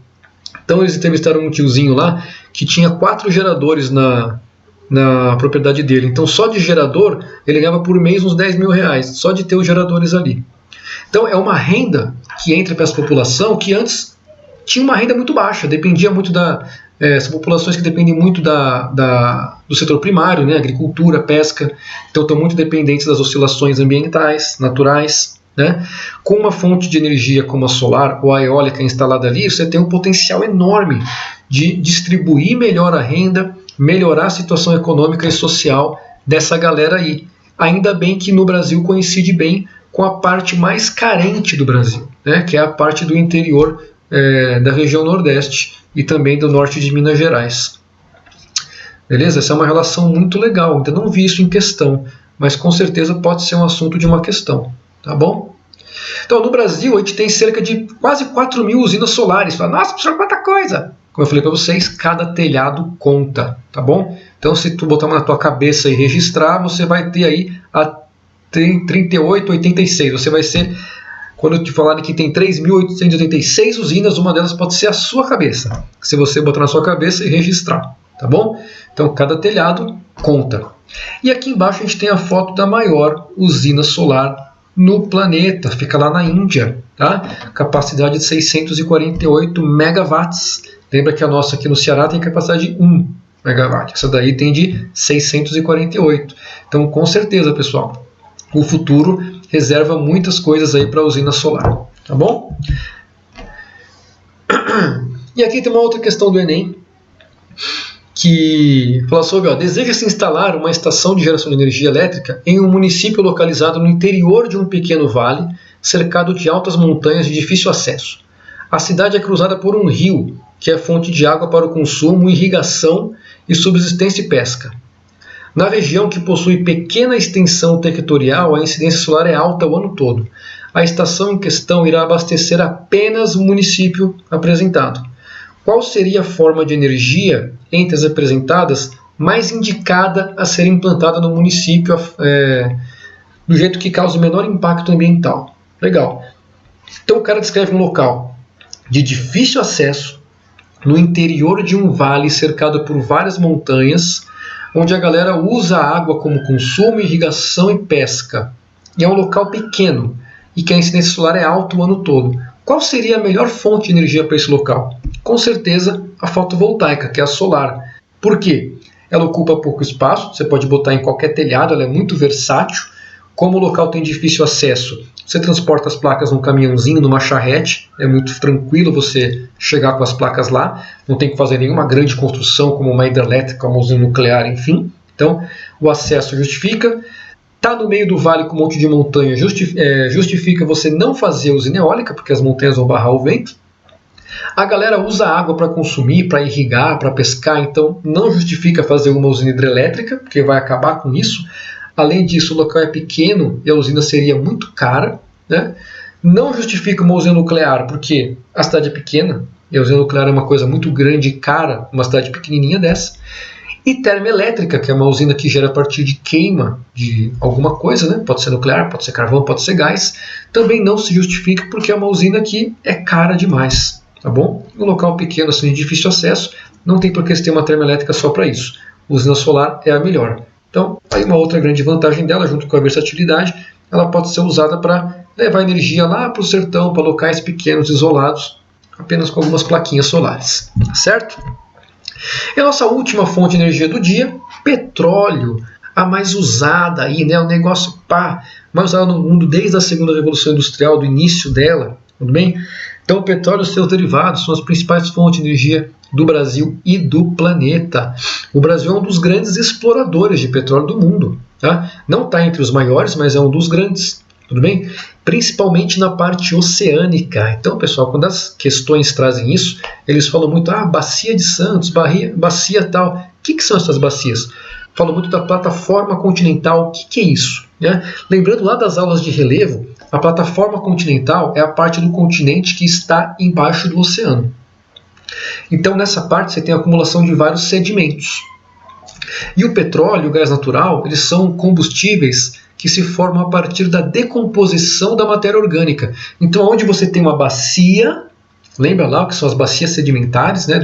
Então eles entrevistaram um tiozinho lá que tinha 4 geradores na propriedade dele. Então só de gerador ele ganhava por mês uns R$10.000, só de ter os geradores ali. Então é uma renda que entra para essa população que antes tinha uma renda muito baixa, dependia muito são populações que dependem muito do setor primário, né, agricultura, pesca, então estão muito dependentes das oscilações ambientais, naturais, né? Com uma fonte de energia como a solar ou a eólica instalada ali, você tem um potencial enorme de distribuir melhor a renda, melhorar a situação econômica e social dessa galera aí. Ainda bem que no Brasil coincide bem com a parte mais carente do Brasil, né, que é a parte do interior da região Nordeste e também do norte de Minas Gerais. Beleza? Essa é uma relação muito legal, ainda não vi isso em questão, mas com certeza pode ser um assunto de uma questão, tá bom? Então, no Brasil, a gente tem cerca de quase 4.000 usinas solares. Fala, nossa, professor, quanta coisa! Como eu falei para vocês, cada telhado conta, tá bom? Então, se tu botar uma na tua cabeça e registrar, você vai ter aí a 38, 86. Você vai ser... Quando eu te falar que tem 3.886 usinas, uma delas pode ser a sua cabeça. Se você botar na sua cabeça e registrar, tá bom? Então, cada telhado conta. E aqui embaixo a gente tem a foto da maior usina solar no planeta. Fica lá na Índia, tá? Capacidade de 648 megawatts. Lembra que a nossa aqui no Ceará tem capacidade de 1 megawatt. Essa daí tem de 648. Então, com certeza, pessoal, o futuro reserva muitas coisas aí para a usina solar, tá bom? E aqui tem uma outra questão do Enem, que fala sobre, deseja-se instalar uma estação de geração de energia elétrica em um município localizado no interior de um pequeno vale, cercado de altas montanhas de difícil acesso. A cidade é cruzada por um rio, que é fonte de água para o consumo, irrigação e subsistência e pesca. Na região, que possui pequena extensão territorial, a incidência solar é alta o ano todo. A estação em questão irá abastecer apenas o município apresentado. Qual seria a forma de energia, entre as apresentadas, mais indicada a ser implantada no município do jeito que cause o menor impacto ambiental? Legal. Então o cara descreve um local de difícil acesso, no interior de um vale cercado por várias montanhas, onde a galera usa a água como consumo, irrigação e pesca. E é um local pequeno e que a incidência solar é alta o ano todo. Qual seria a melhor fonte de energia para esse local? Com certeza a fotovoltaica, que é a solar. Por quê? Ela ocupa pouco espaço, você pode botar em qualquer telhado, ela é muito versátil. Como o local tem difícil acesso, você transporta as placas num caminhãozinho, numa charrete, é muito tranquilo você chegar com as placas lá, não tem que fazer nenhuma grande construção como uma hidrelétrica, uma usina nuclear, enfim. Então, o acesso justifica. Está no meio do vale com um monte de montanha, justifica você não fazer usina eólica, porque as montanhas vão barrar o vento. A galera usa água para consumir, para irrigar, para pescar, então não justifica fazer uma usina hidrelétrica, porque vai acabar com isso. Além disso, o local é pequeno e a usina seria muito cara, né? Não justifica uma usina nuclear, porque a cidade é pequena, e a usina nuclear é uma coisa muito grande e cara, uma cidade pequenininha dessa. E termoelétrica, que é uma usina que gera a partir de queima de alguma coisa, né? Pode ser nuclear, pode ser carvão, pode ser gás, também não se justifica porque é uma usina que é cara demais, tá bom? Um local pequeno, assim, de difícil acesso, não tem por que ter uma termoelétrica só para isso. A usina solar é a melhor. Então, aí uma outra grande vantagem dela, junto com a versatilidade, ela pode ser usada para levar energia lá para o sertão, para locais pequenos, isolados, apenas com algumas plaquinhas solares, certo? E a nossa última fonte de energia do dia, petróleo, a mais usada aí, né? O negócio mais usado no mundo desde a segunda revolução industrial, do início dela, tudo bem? Então, o petróleo e seus derivados são as principais fontes de energia do Brasil e do planeta. O Brasil é um dos grandes exploradores de petróleo do mundo, tá? Não está entre os maiores, mas é um dos grandes, tudo bem? Principalmente na parte oceânica. Então, pessoal, quando as questões trazem isso, eles falam muito, bacia de Santos, bacia tal. O que são essas bacias? Falam muito da plataforma continental. O que é isso? Né? Lembrando lá das aulas de relevo, a plataforma continental é a parte do continente que está embaixo do oceano. Então, nessa parte, você tem a acumulação de vários sedimentos. E o petróleo e o gás natural, eles são combustíveis que se formam a partir da decomposição da matéria orgânica. Então, onde você tem uma bacia, lembra lá que são as bacias sedimentares, né,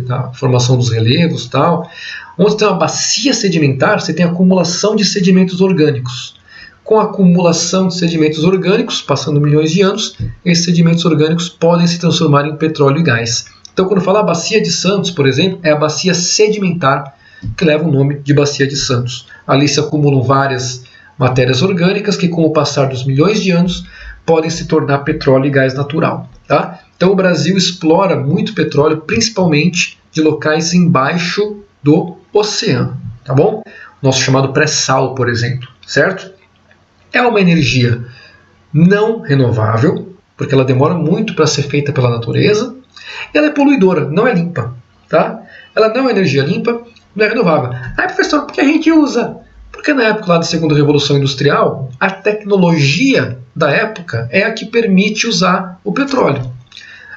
da formação dos relevos e tal. Onde tem uma bacia sedimentar, você tem acumulação de sedimentos orgânicos. Com a acumulação de sedimentos orgânicos, passando milhões de anos, esses sedimentos orgânicos podem se transformar em petróleo e gás. Então, quando fala a Bacia de Santos, por exemplo, é a bacia sedimentar que leva o nome de Bacia de Santos. Ali se acumulam várias matérias orgânicas que, com o passar dos milhões de anos, podem se tornar petróleo e gás natural. Tá? Então, o Brasil explora muito petróleo, principalmente de locais embaixo do oceano. Tá bom? Nosso chamado pré-sal, por exemplo. Certo? É uma energia não renovável, porque ela demora muito para ser feita pela natureza, e ela é poluidora, não é limpa. Tá? Ela não é energia limpa, não é renovável. Aí, professor, por que a gente usa? Porque na época lá da segunda revolução industrial, a tecnologia da época é a que permite usar o petróleo.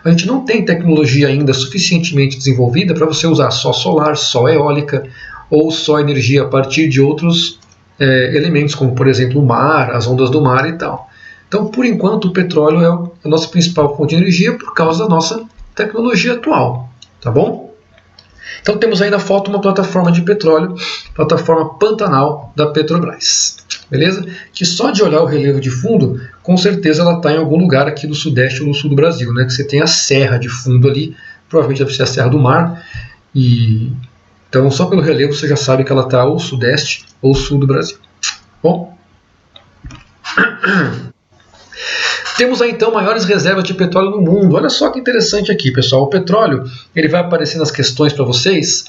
A gente não tem tecnologia ainda suficientemente desenvolvida para você usar só solar, só eólica ou só energia a partir de outros elementos, como por exemplo o mar, as ondas do mar e tal. Então, por enquanto, o petróleo é a nossa principal fonte de energia por causa da nossa tecnologia atual. Tá bom? Então temos aí na foto uma plataforma de petróleo, plataforma Pantanal da Petrobras. Beleza? Que só de olhar o relevo de fundo, com certeza ela está em algum lugar aqui do sudeste ou do sul do Brasil, né? Que você tem a serra de fundo ali, provavelmente deve ser a Serra do Mar. Então só pelo relevo você já sabe que ela está ou sudeste ou sul do Brasil. Bom? Temos aí então maiores reservas de petróleo no mundo. Olha só que interessante aqui, pessoal. O petróleo ele vai aparecer nas questões para vocês,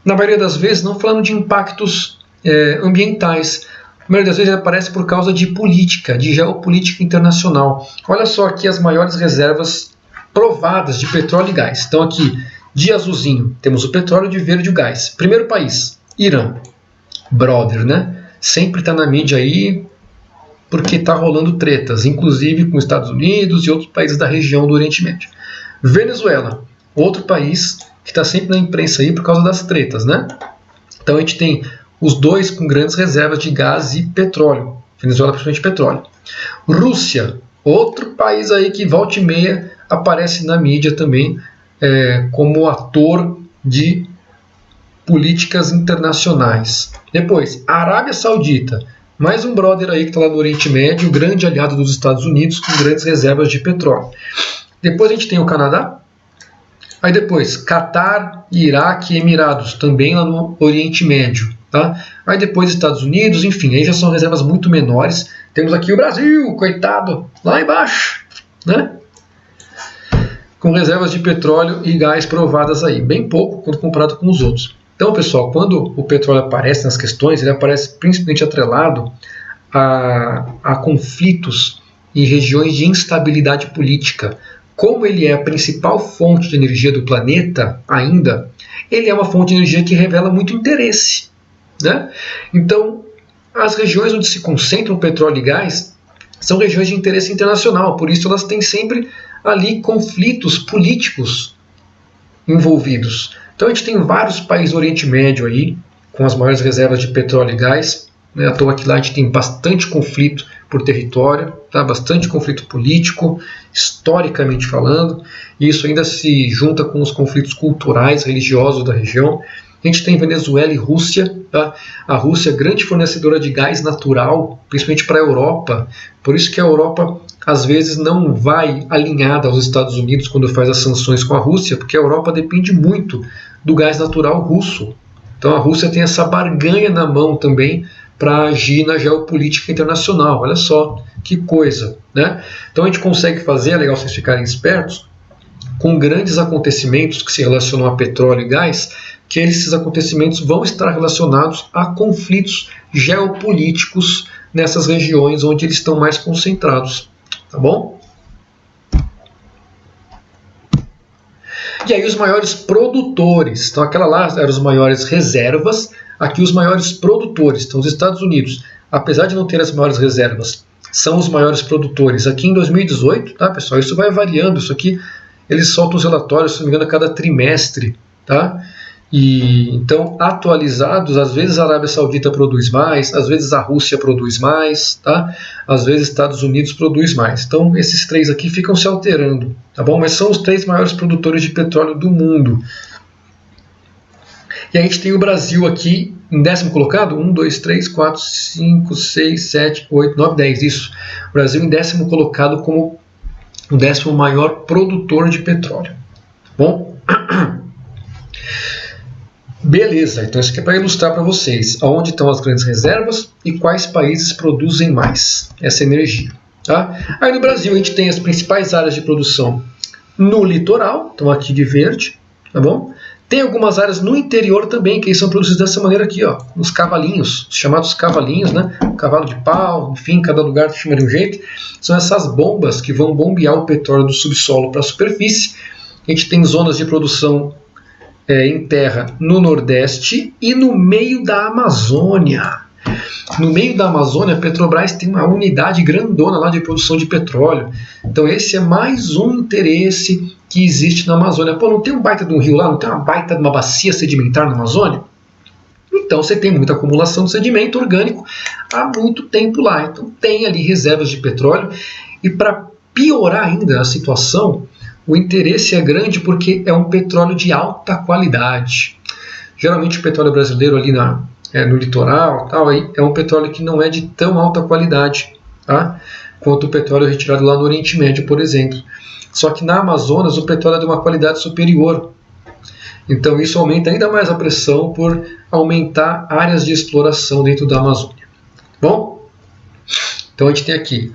na maioria das vezes não falando de impactos ambientais. A maioria das vezes ele aparece por causa de política, de geopolítica internacional. Olha só aqui as maiores reservas provadas de petróleo e gás. Então aqui, de azulzinho, temos o petróleo, de verde o gás. Primeiro país, Irã. Brother, né? Sempre está na mídia aí, porque está rolando tretas, inclusive com os Estados Unidos e outros países da região do Oriente Médio. Venezuela, outro país que está sempre na imprensa aí por causa das tretas, né? Então a gente tem os dois com grandes reservas de gás e petróleo. Venezuela principalmente petróleo. Rússia, outro país aí que volta e meia aparece na mídia também como ator de políticas internacionais. Depois, Arábia Saudita. Mais um brother aí que está lá no Oriente Médio, grande aliado dos Estados Unidos, com grandes reservas de petróleo. Depois a gente tem o Canadá. Aí depois, Catar, Iraque e Emirados, também lá no Oriente Médio. Tá? Aí depois Estados Unidos, enfim, aí já são reservas muito menores. Temos aqui o Brasil, coitado, lá embaixo, né? Com reservas de petróleo e gás provadas aí. Bem pouco quando comparado com os outros. Então, pessoal, quando o petróleo aparece nas questões, ele aparece principalmente atrelado a conflitos e regiões de instabilidade política. Como ele é a principal fonte de energia do planeta ainda, ele é uma fonte de energia que revela muito interesse, né? Então, as regiões onde se concentram petróleo e gás são regiões de interesse internacional, por isso elas têm sempre ali conflitos políticos envolvidos. Então a gente tem vários países do Oriente Médio aí, com as maiores reservas de petróleo e gás. À toa que lá a gente tem bastante conflito por território, tá? Bastante conflito político, historicamente falando, e isso ainda se junta com os conflitos culturais, religiosos da região. A gente tem Venezuela e Rússia. Tá? A Rússia é grande fornecedora de gás natural, principalmente para a Europa. Por isso que a Europa, às vezes, não vai alinhada aos Estados Unidos quando faz as sanções com a Rússia, porque a Europa depende muito do gás natural russo. Então a Rússia tem essa barganha na mão também para agir na geopolítica internacional. Olha só que coisa, né? Então a gente consegue fazer, é legal vocês ficarem espertos, com grandes acontecimentos que se relacionam a petróleo e gás, que esses acontecimentos vão estar relacionados a conflitos geopolíticos nessas regiões onde eles estão mais concentrados. Tá bom? E aí os maiores produtores. Então aquela lá eram os maiores reservas, aqui os maiores produtores. Então os Estados Unidos, apesar de não ter as maiores reservas, são os maiores produtores. Aqui em 2018, tá, pessoal? Isso vai variando, isso aqui eles soltam os relatórios, se não me engano, a cada trimestre, tá? E então, atualizados, às vezes a Arábia Saudita produz mais, às vezes a Rússia produz mais, tá? Às vezes Estados Unidos produz mais. Então, esses três aqui ficam se alterando, tá bom? Mas são os 3 maiores produtores de petróleo do mundo. E a gente tem o Brasil aqui em 10º colocado, 1, 2, 3, 4, 5, 6, 7, 8, 9, 10, isso. O Brasil em 10º colocado como o 10º maior produtor de petróleo. Bom? Beleza, então isso aqui é para ilustrar para vocês aonde estão as grandes reservas e quais países produzem mais essa energia. Tá? Aí no Brasil a gente tem as principais áreas de produção no litoral, estão aqui de verde, tá bom? Tem algumas áreas no interior também, que são produzidas dessa maneira aqui, ó, nos cavalinhos, os chamados cavalinhos, né? Cavalo de pau, enfim, cada lugar chama de um jeito. São essas bombas que vão bombear o petróleo do subsolo para a superfície. A gente tem zonas de produção em terra no Nordeste e no meio da Amazônia. No meio da Amazônia, a Petrobras tem uma unidade grandona lá de produção de petróleo. Então esse é mais um interesse que existe na Amazônia. Pô, não tem um baita de um rio lá? Não tem uma baita de uma bacia sedimentar na Amazônia? Então você tem muita acumulação de sedimento orgânico há muito tempo lá. Então tem ali reservas de petróleo. E para piorar ainda a situação, o interesse é grande porque é um petróleo de alta qualidade. Geralmente o petróleo brasileiro ali no litoral tal, aí é um petróleo que não é de tão alta qualidade, tá? Quanto o petróleo retirado lá no Oriente Médio, por exemplo. Só que na Amazonas o petróleo é de uma qualidade superior. Então isso aumenta ainda mais a pressão por aumentar áreas de exploração dentro da Amazônia. Bom, então a gente tem aqui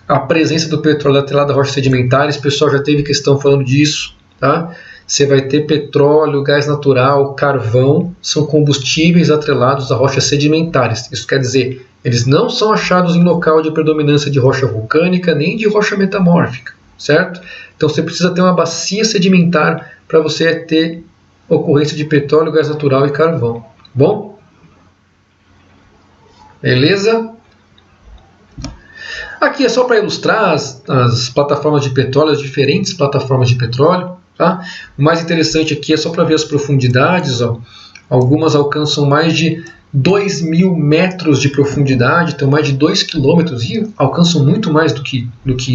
a presença do petróleo atrelado a rochas sedimentares. O pessoal já teve questão falando disso, tá? Você vai ter petróleo, gás natural, carvão, são combustíveis atrelados a rochas sedimentares. Isso quer dizer, eles não são achados em local de predominância de rocha vulcânica nem de rocha metamórfica, certo? Então você precisa ter uma bacia sedimentar para você ter ocorrência de petróleo, gás natural e carvão. Bom? Beleza? Aqui é só para ilustrar as plataformas de petróleo, as diferentes plataformas de petróleo. Tá? O mais interessante aqui é só para ver as profundidades. Ó. Algumas alcançam mais de 2.000 metros de profundidade, então mais de 2 quilômetros, e alcançam muito mais do que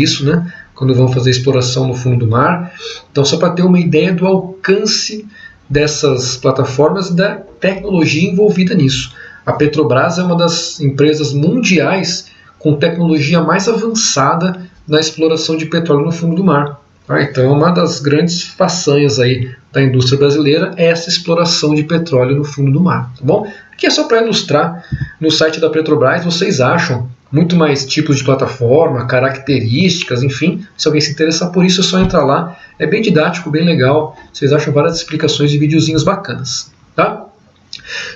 isso, né? Quando vão fazer exploração no fundo do mar. Então, só para ter uma ideia do alcance dessas plataformas e da tecnologia envolvida nisso. A Petrobras é uma das empresas mundiais com tecnologia mais avançada na exploração de petróleo no fundo do mar. Então, uma das grandes façanhas aí da indústria brasileira é essa exploração de petróleo no fundo do mar. Tá bom? Aqui é só para ilustrar. No site da Petrobras vocês acham muito mais tipos de plataforma, características, enfim. Se alguém se interessar por isso, é só entrar lá. É bem didático, bem legal. Vocês acham várias explicações e videozinhos bacanas. Tá?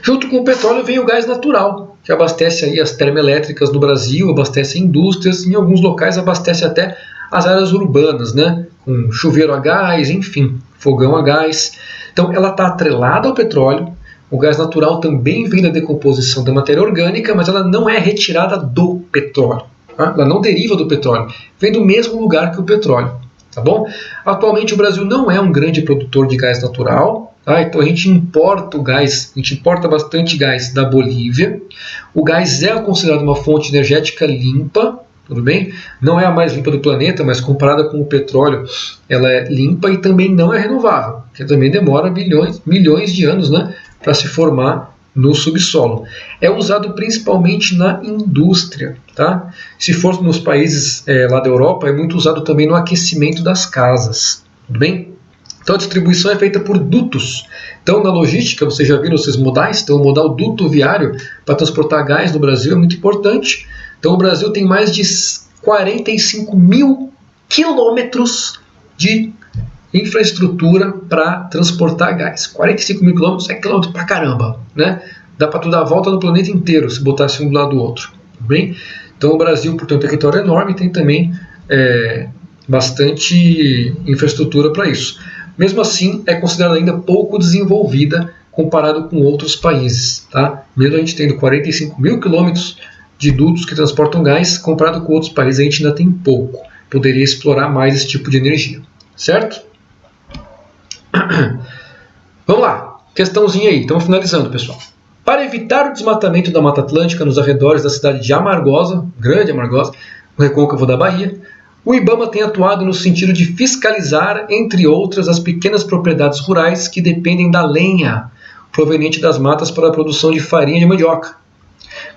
Junto com o petróleo vem o gás natural, que abastece aí as termoelétricas no Brasil, abastece indústrias, em alguns locais abastece até as áreas urbanas, né? Com chuveiro a gás, enfim, fogão a gás. Então ela está atrelada ao petróleo. O gás natural também vem da decomposição da matéria orgânica, mas ela não é retirada do petróleo. Tá? Ela não deriva do petróleo, vem do mesmo lugar que o petróleo. Tá bom? Atualmente o Brasil não é um grande produtor de gás natural. Tá? Então a gente importa o gás, a gente importa bastante gás da Bolívia. O gás é considerado uma fonte energética limpa. Tudo bem? Não é a mais limpa do planeta, mas comparada com o petróleo, ela é limpa e também não é renovável, que também demora milhões de anos, né, para se formar no subsolo. É usado principalmente na indústria. Tá? Se for nos países lá da Europa, é muito usado também no aquecimento das casas. Tudo bem? Então a distribuição é feita por dutos. Então na logística, vocês já viram esses modais? Então o modal duto viário para transportar gás no Brasil é muito importante. Então o Brasil tem mais de 45 mil quilômetros de infraestrutura para transportar gás. 45 mil quilômetros é quilômetro pra caramba, né? Dá para tu dar a volta no planeta inteiro se botasse um do lado do outro. Tudo bem? Então o Brasil, por ter um território enorme, tem também bastante infraestrutura para isso. Mesmo assim, é considerada ainda pouco desenvolvida comparado com outros países. Tá? Mesmo a gente tendo 45 mil quilômetros de dutos que transportam gás, comparado com outros países, a gente ainda tem pouco. Poderia explorar mais esse tipo de energia. Certo? Vamos lá, questãozinha aí, estamos finalizando, pessoal. Para evitar o desmatamento da Mata Atlântica nos arredores da cidade de Amargosa, Grande Amargosa, no recôncavo da Bahia, o IBAMA tem atuado no sentido de fiscalizar, entre outras, as pequenas propriedades rurais que dependem da lenha proveniente das matas para a produção de farinha de mandioca.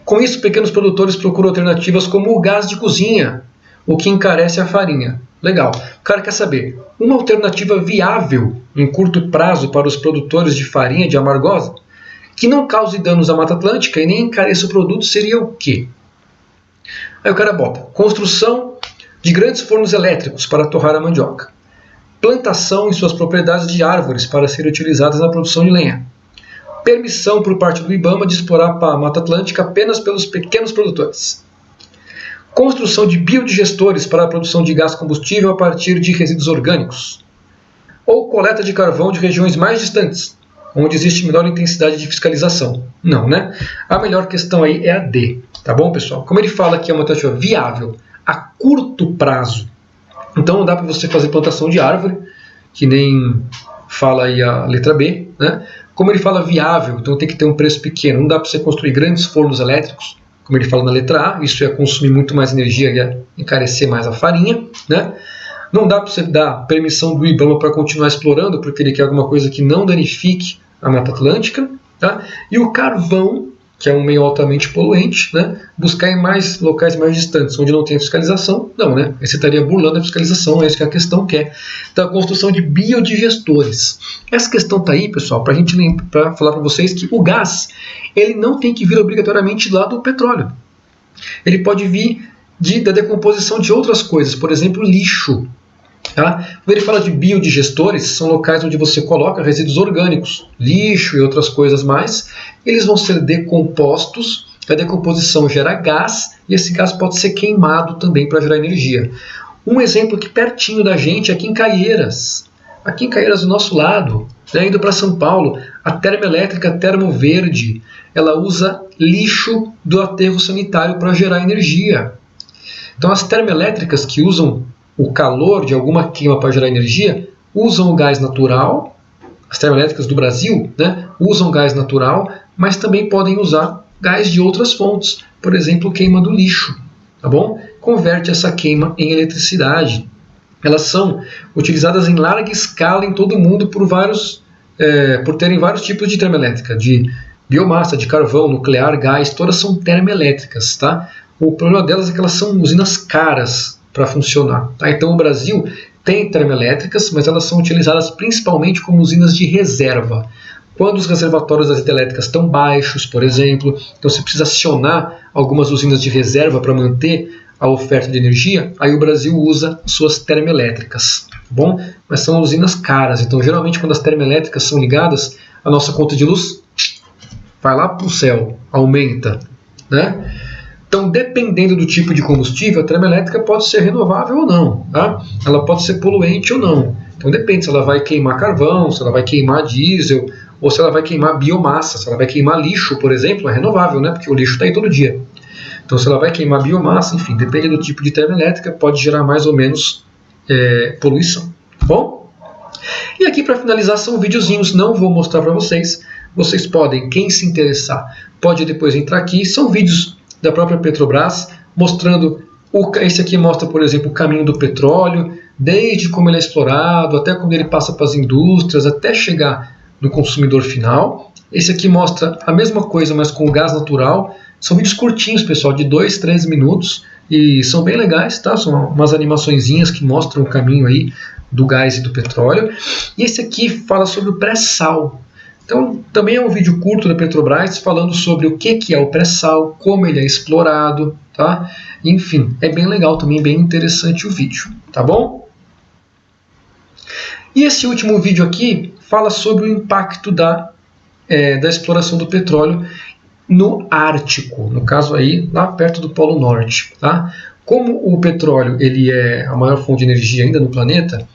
Com isso, pequenos produtores procuram alternativas como o gás de cozinha, o que encarece a farinha. Legal. O cara quer saber, uma alternativa viável em curto prazo para os produtores de farinha de Amargosa, que não cause danos à Mata Atlântica e nem encareça o produto, seria o quê? Aí o cara bota, construção de grandes fornos elétricos para torrar a mandioca, plantação em suas propriedades de árvores para serem utilizadas na produção de lenha, permissão por parte do IBAMA de explorar a Mata Atlântica apenas pelos pequenos produtores, construção de biodigestores para a produção de gás combustível a partir de resíduos orgânicos, ou coleta de carvão de regiões mais distantes, onde existe menor intensidade de fiscalização. Não, né? A melhor questão aí é a D, tá bom, pessoal? Como ele fala que é uma alternativa viável a curto prazo, então não dá para você fazer plantação de árvore, que nem fala aí a letra B, né? Como ele fala viável, então tem que ter um preço pequeno, não dá para você construir grandes fornos elétricos, como ele fala na letra A, isso ia consumir muito mais energia e ia encarecer mais a farinha, né? Não dá para você dar permissão do IBAMA para continuar explorando, porque ele quer alguma coisa que não danifique a Mata Atlântica, tá? E o carvão, que é um meio altamente poluente, né? Buscar em mais locais mais distantes, onde não tem fiscalização, não, né? Aí você estaria burlando a fiscalização, é isso que a questão quer. Então, a construção de biodigestores. Essa questão está aí, pessoal, para falar para vocês que o gás, ele não tem que vir obrigatoriamente lá do petróleo. Ele pode vir da decomposição de outras coisas, por exemplo, lixo. Tá? Quando ele fala de biodigestores, são locais onde você coloca resíduos orgânicos, lixo e outras coisas mais, eles vão ser decompostos, a decomposição gera gás, e esse gás pode ser queimado também para gerar energia. Um exemplo aqui pertinho da gente, aqui em Caieiras do nosso lado, né, indo para São Paulo, a termoelétrica Termo Verde, ela usa lixo do aterro sanitário para gerar energia. Então as termoelétricas que usam o calor de alguma queima para gerar energia, usam o gás natural, as termoelétricas do Brasil, né, usam gás natural, mas também podem usar gás de outras fontes, por exemplo, queima do lixo, tá bom? Converte essa queima em eletricidade. Elas são utilizadas em larga escala em todo o mundo por terem vários tipos de termoelétrica, de biomassa, de carvão, nuclear, gás, todas são termoelétricas, tá? O problema delas é que elas são usinas caras para funcionar. Tá? Então o Brasil tem termoelétricas, mas elas são utilizadas principalmente como usinas de reserva. Quando os reservatórios das hidrelétricas estão baixos, por exemplo, então você precisa acionar algumas usinas de reserva para manter a oferta de energia, aí o Brasil usa suas termoelétricas. Tá bom? Mas são usinas caras, então geralmente quando as termoelétricas são ligadas, a nossa conta de luz vai lá para o céu, aumenta, né? Então, dependendo do tipo de combustível, a termoelétrica pode ser renovável ou não. Tá? Ela pode ser poluente ou não. Então, depende se ela vai queimar carvão, se ela vai queimar diesel, ou se ela vai queimar biomassa. Se ela vai queimar lixo, por exemplo, é renovável, né? Porque o lixo está aí todo dia. Então, se ela vai queimar biomassa, enfim, depende do tipo de termoelétrica, pode gerar mais ou menos poluição. Tá bom? E aqui, para finalizar, são videozinhos, não vou mostrar para vocês. Vocês podem, quem se interessar, pode depois entrar aqui. São vídeos da própria Petrobras, mostrando, esse aqui mostra, por exemplo, o caminho do petróleo, desde como ele é explorado, até como ele passa para as indústrias, até chegar no consumidor final. Esse aqui mostra a mesma coisa, mas com o gás natural. São vídeos curtinhos, pessoal, de 2, 3 minutos, e são bem legais, tá? São umas animaçõezinhas que mostram o caminho aí do gás e do petróleo. E esse aqui fala sobre o pré-sal. Então, também é um vídeo curto da Petrobras falando sobre o que é o pré-sal, como ele é explorado, tá? Enfim, é bem legal também, bem interessante o vídeo, tá bom? E esse último vídeo aqui fala sobre o impacto da exploração do petróleo no Ártico, no caso aí, lá perto do Polo Norte, tá? Como o petróleo ele é a maior fonte de energia ainda no planeta,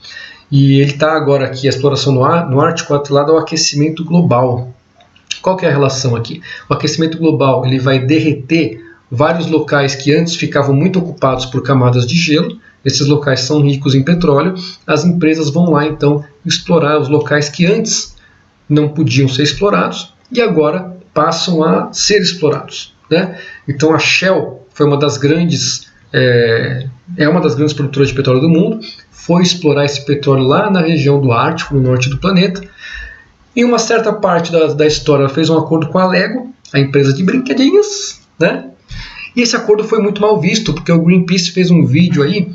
e ele está agora aqui, a exploração no Ártico, atrelada ao aquecimento global. Qual que é a relação aqui? O aquecimento global ele vai derreter vários locais que antes ficavam muito ocupados por camadas de gelo, esses locais são ricos em petróleo, as empresas vão lá então explorar os locais que antes não podiam ser explorados e agora passam a ser explorados, né? Então a Shell foi uma das grandes uma das grandes produtoras de petróleo do mundo, foi explorar esse petróleo lá na região do Ártico, no norte do planeta. Em uma certa parte da história, ela fez um acordo com a Lego, a empresa de brinquedinhos, né? E esse acordo foi muito mal visto, porque o Greenpeace fez um vídeo aí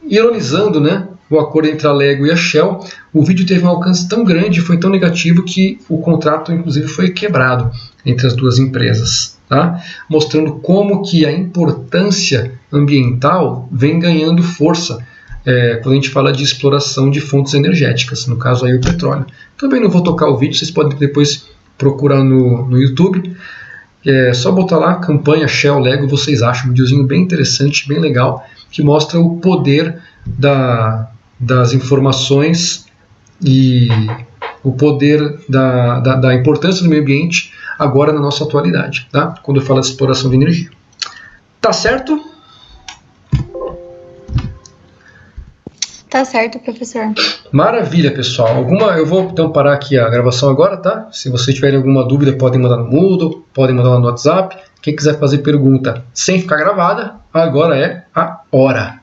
ironizando, né, o acordo entre a Lego e a Shell. O vídeo teve um alcance tão grande, foi tão negativo, que o contrato, inclusive, foi quebrado entre as duas empresas, tá? Mostrando como que a importância ambiental vem ganhando força quando a gente fala de exploração de fontes energéticas, no caso aí o petróleo. Também não vou tocar o vídeo, vocês podem depois procurar no YouTube. É só botar lá, campanha Shell Lego, vocês acham um videozinho bem interessante, bem legal, que mostra o poder das informações e o poder da importância do meio ambiente agora na nossa atualidade, tá? Quando eu falo de exploração de energia. Tá certo? Tá certo, professor. Maravilha, pessoal. Eu vou então parar aqui a gravação agora, tá? Se vocês tiverem alguma dúvida, podem mandar no Moodle, podem mandar lá no WhatsApp. Quem quiser fazer pergunta sem ficar gravada, agora é a hora.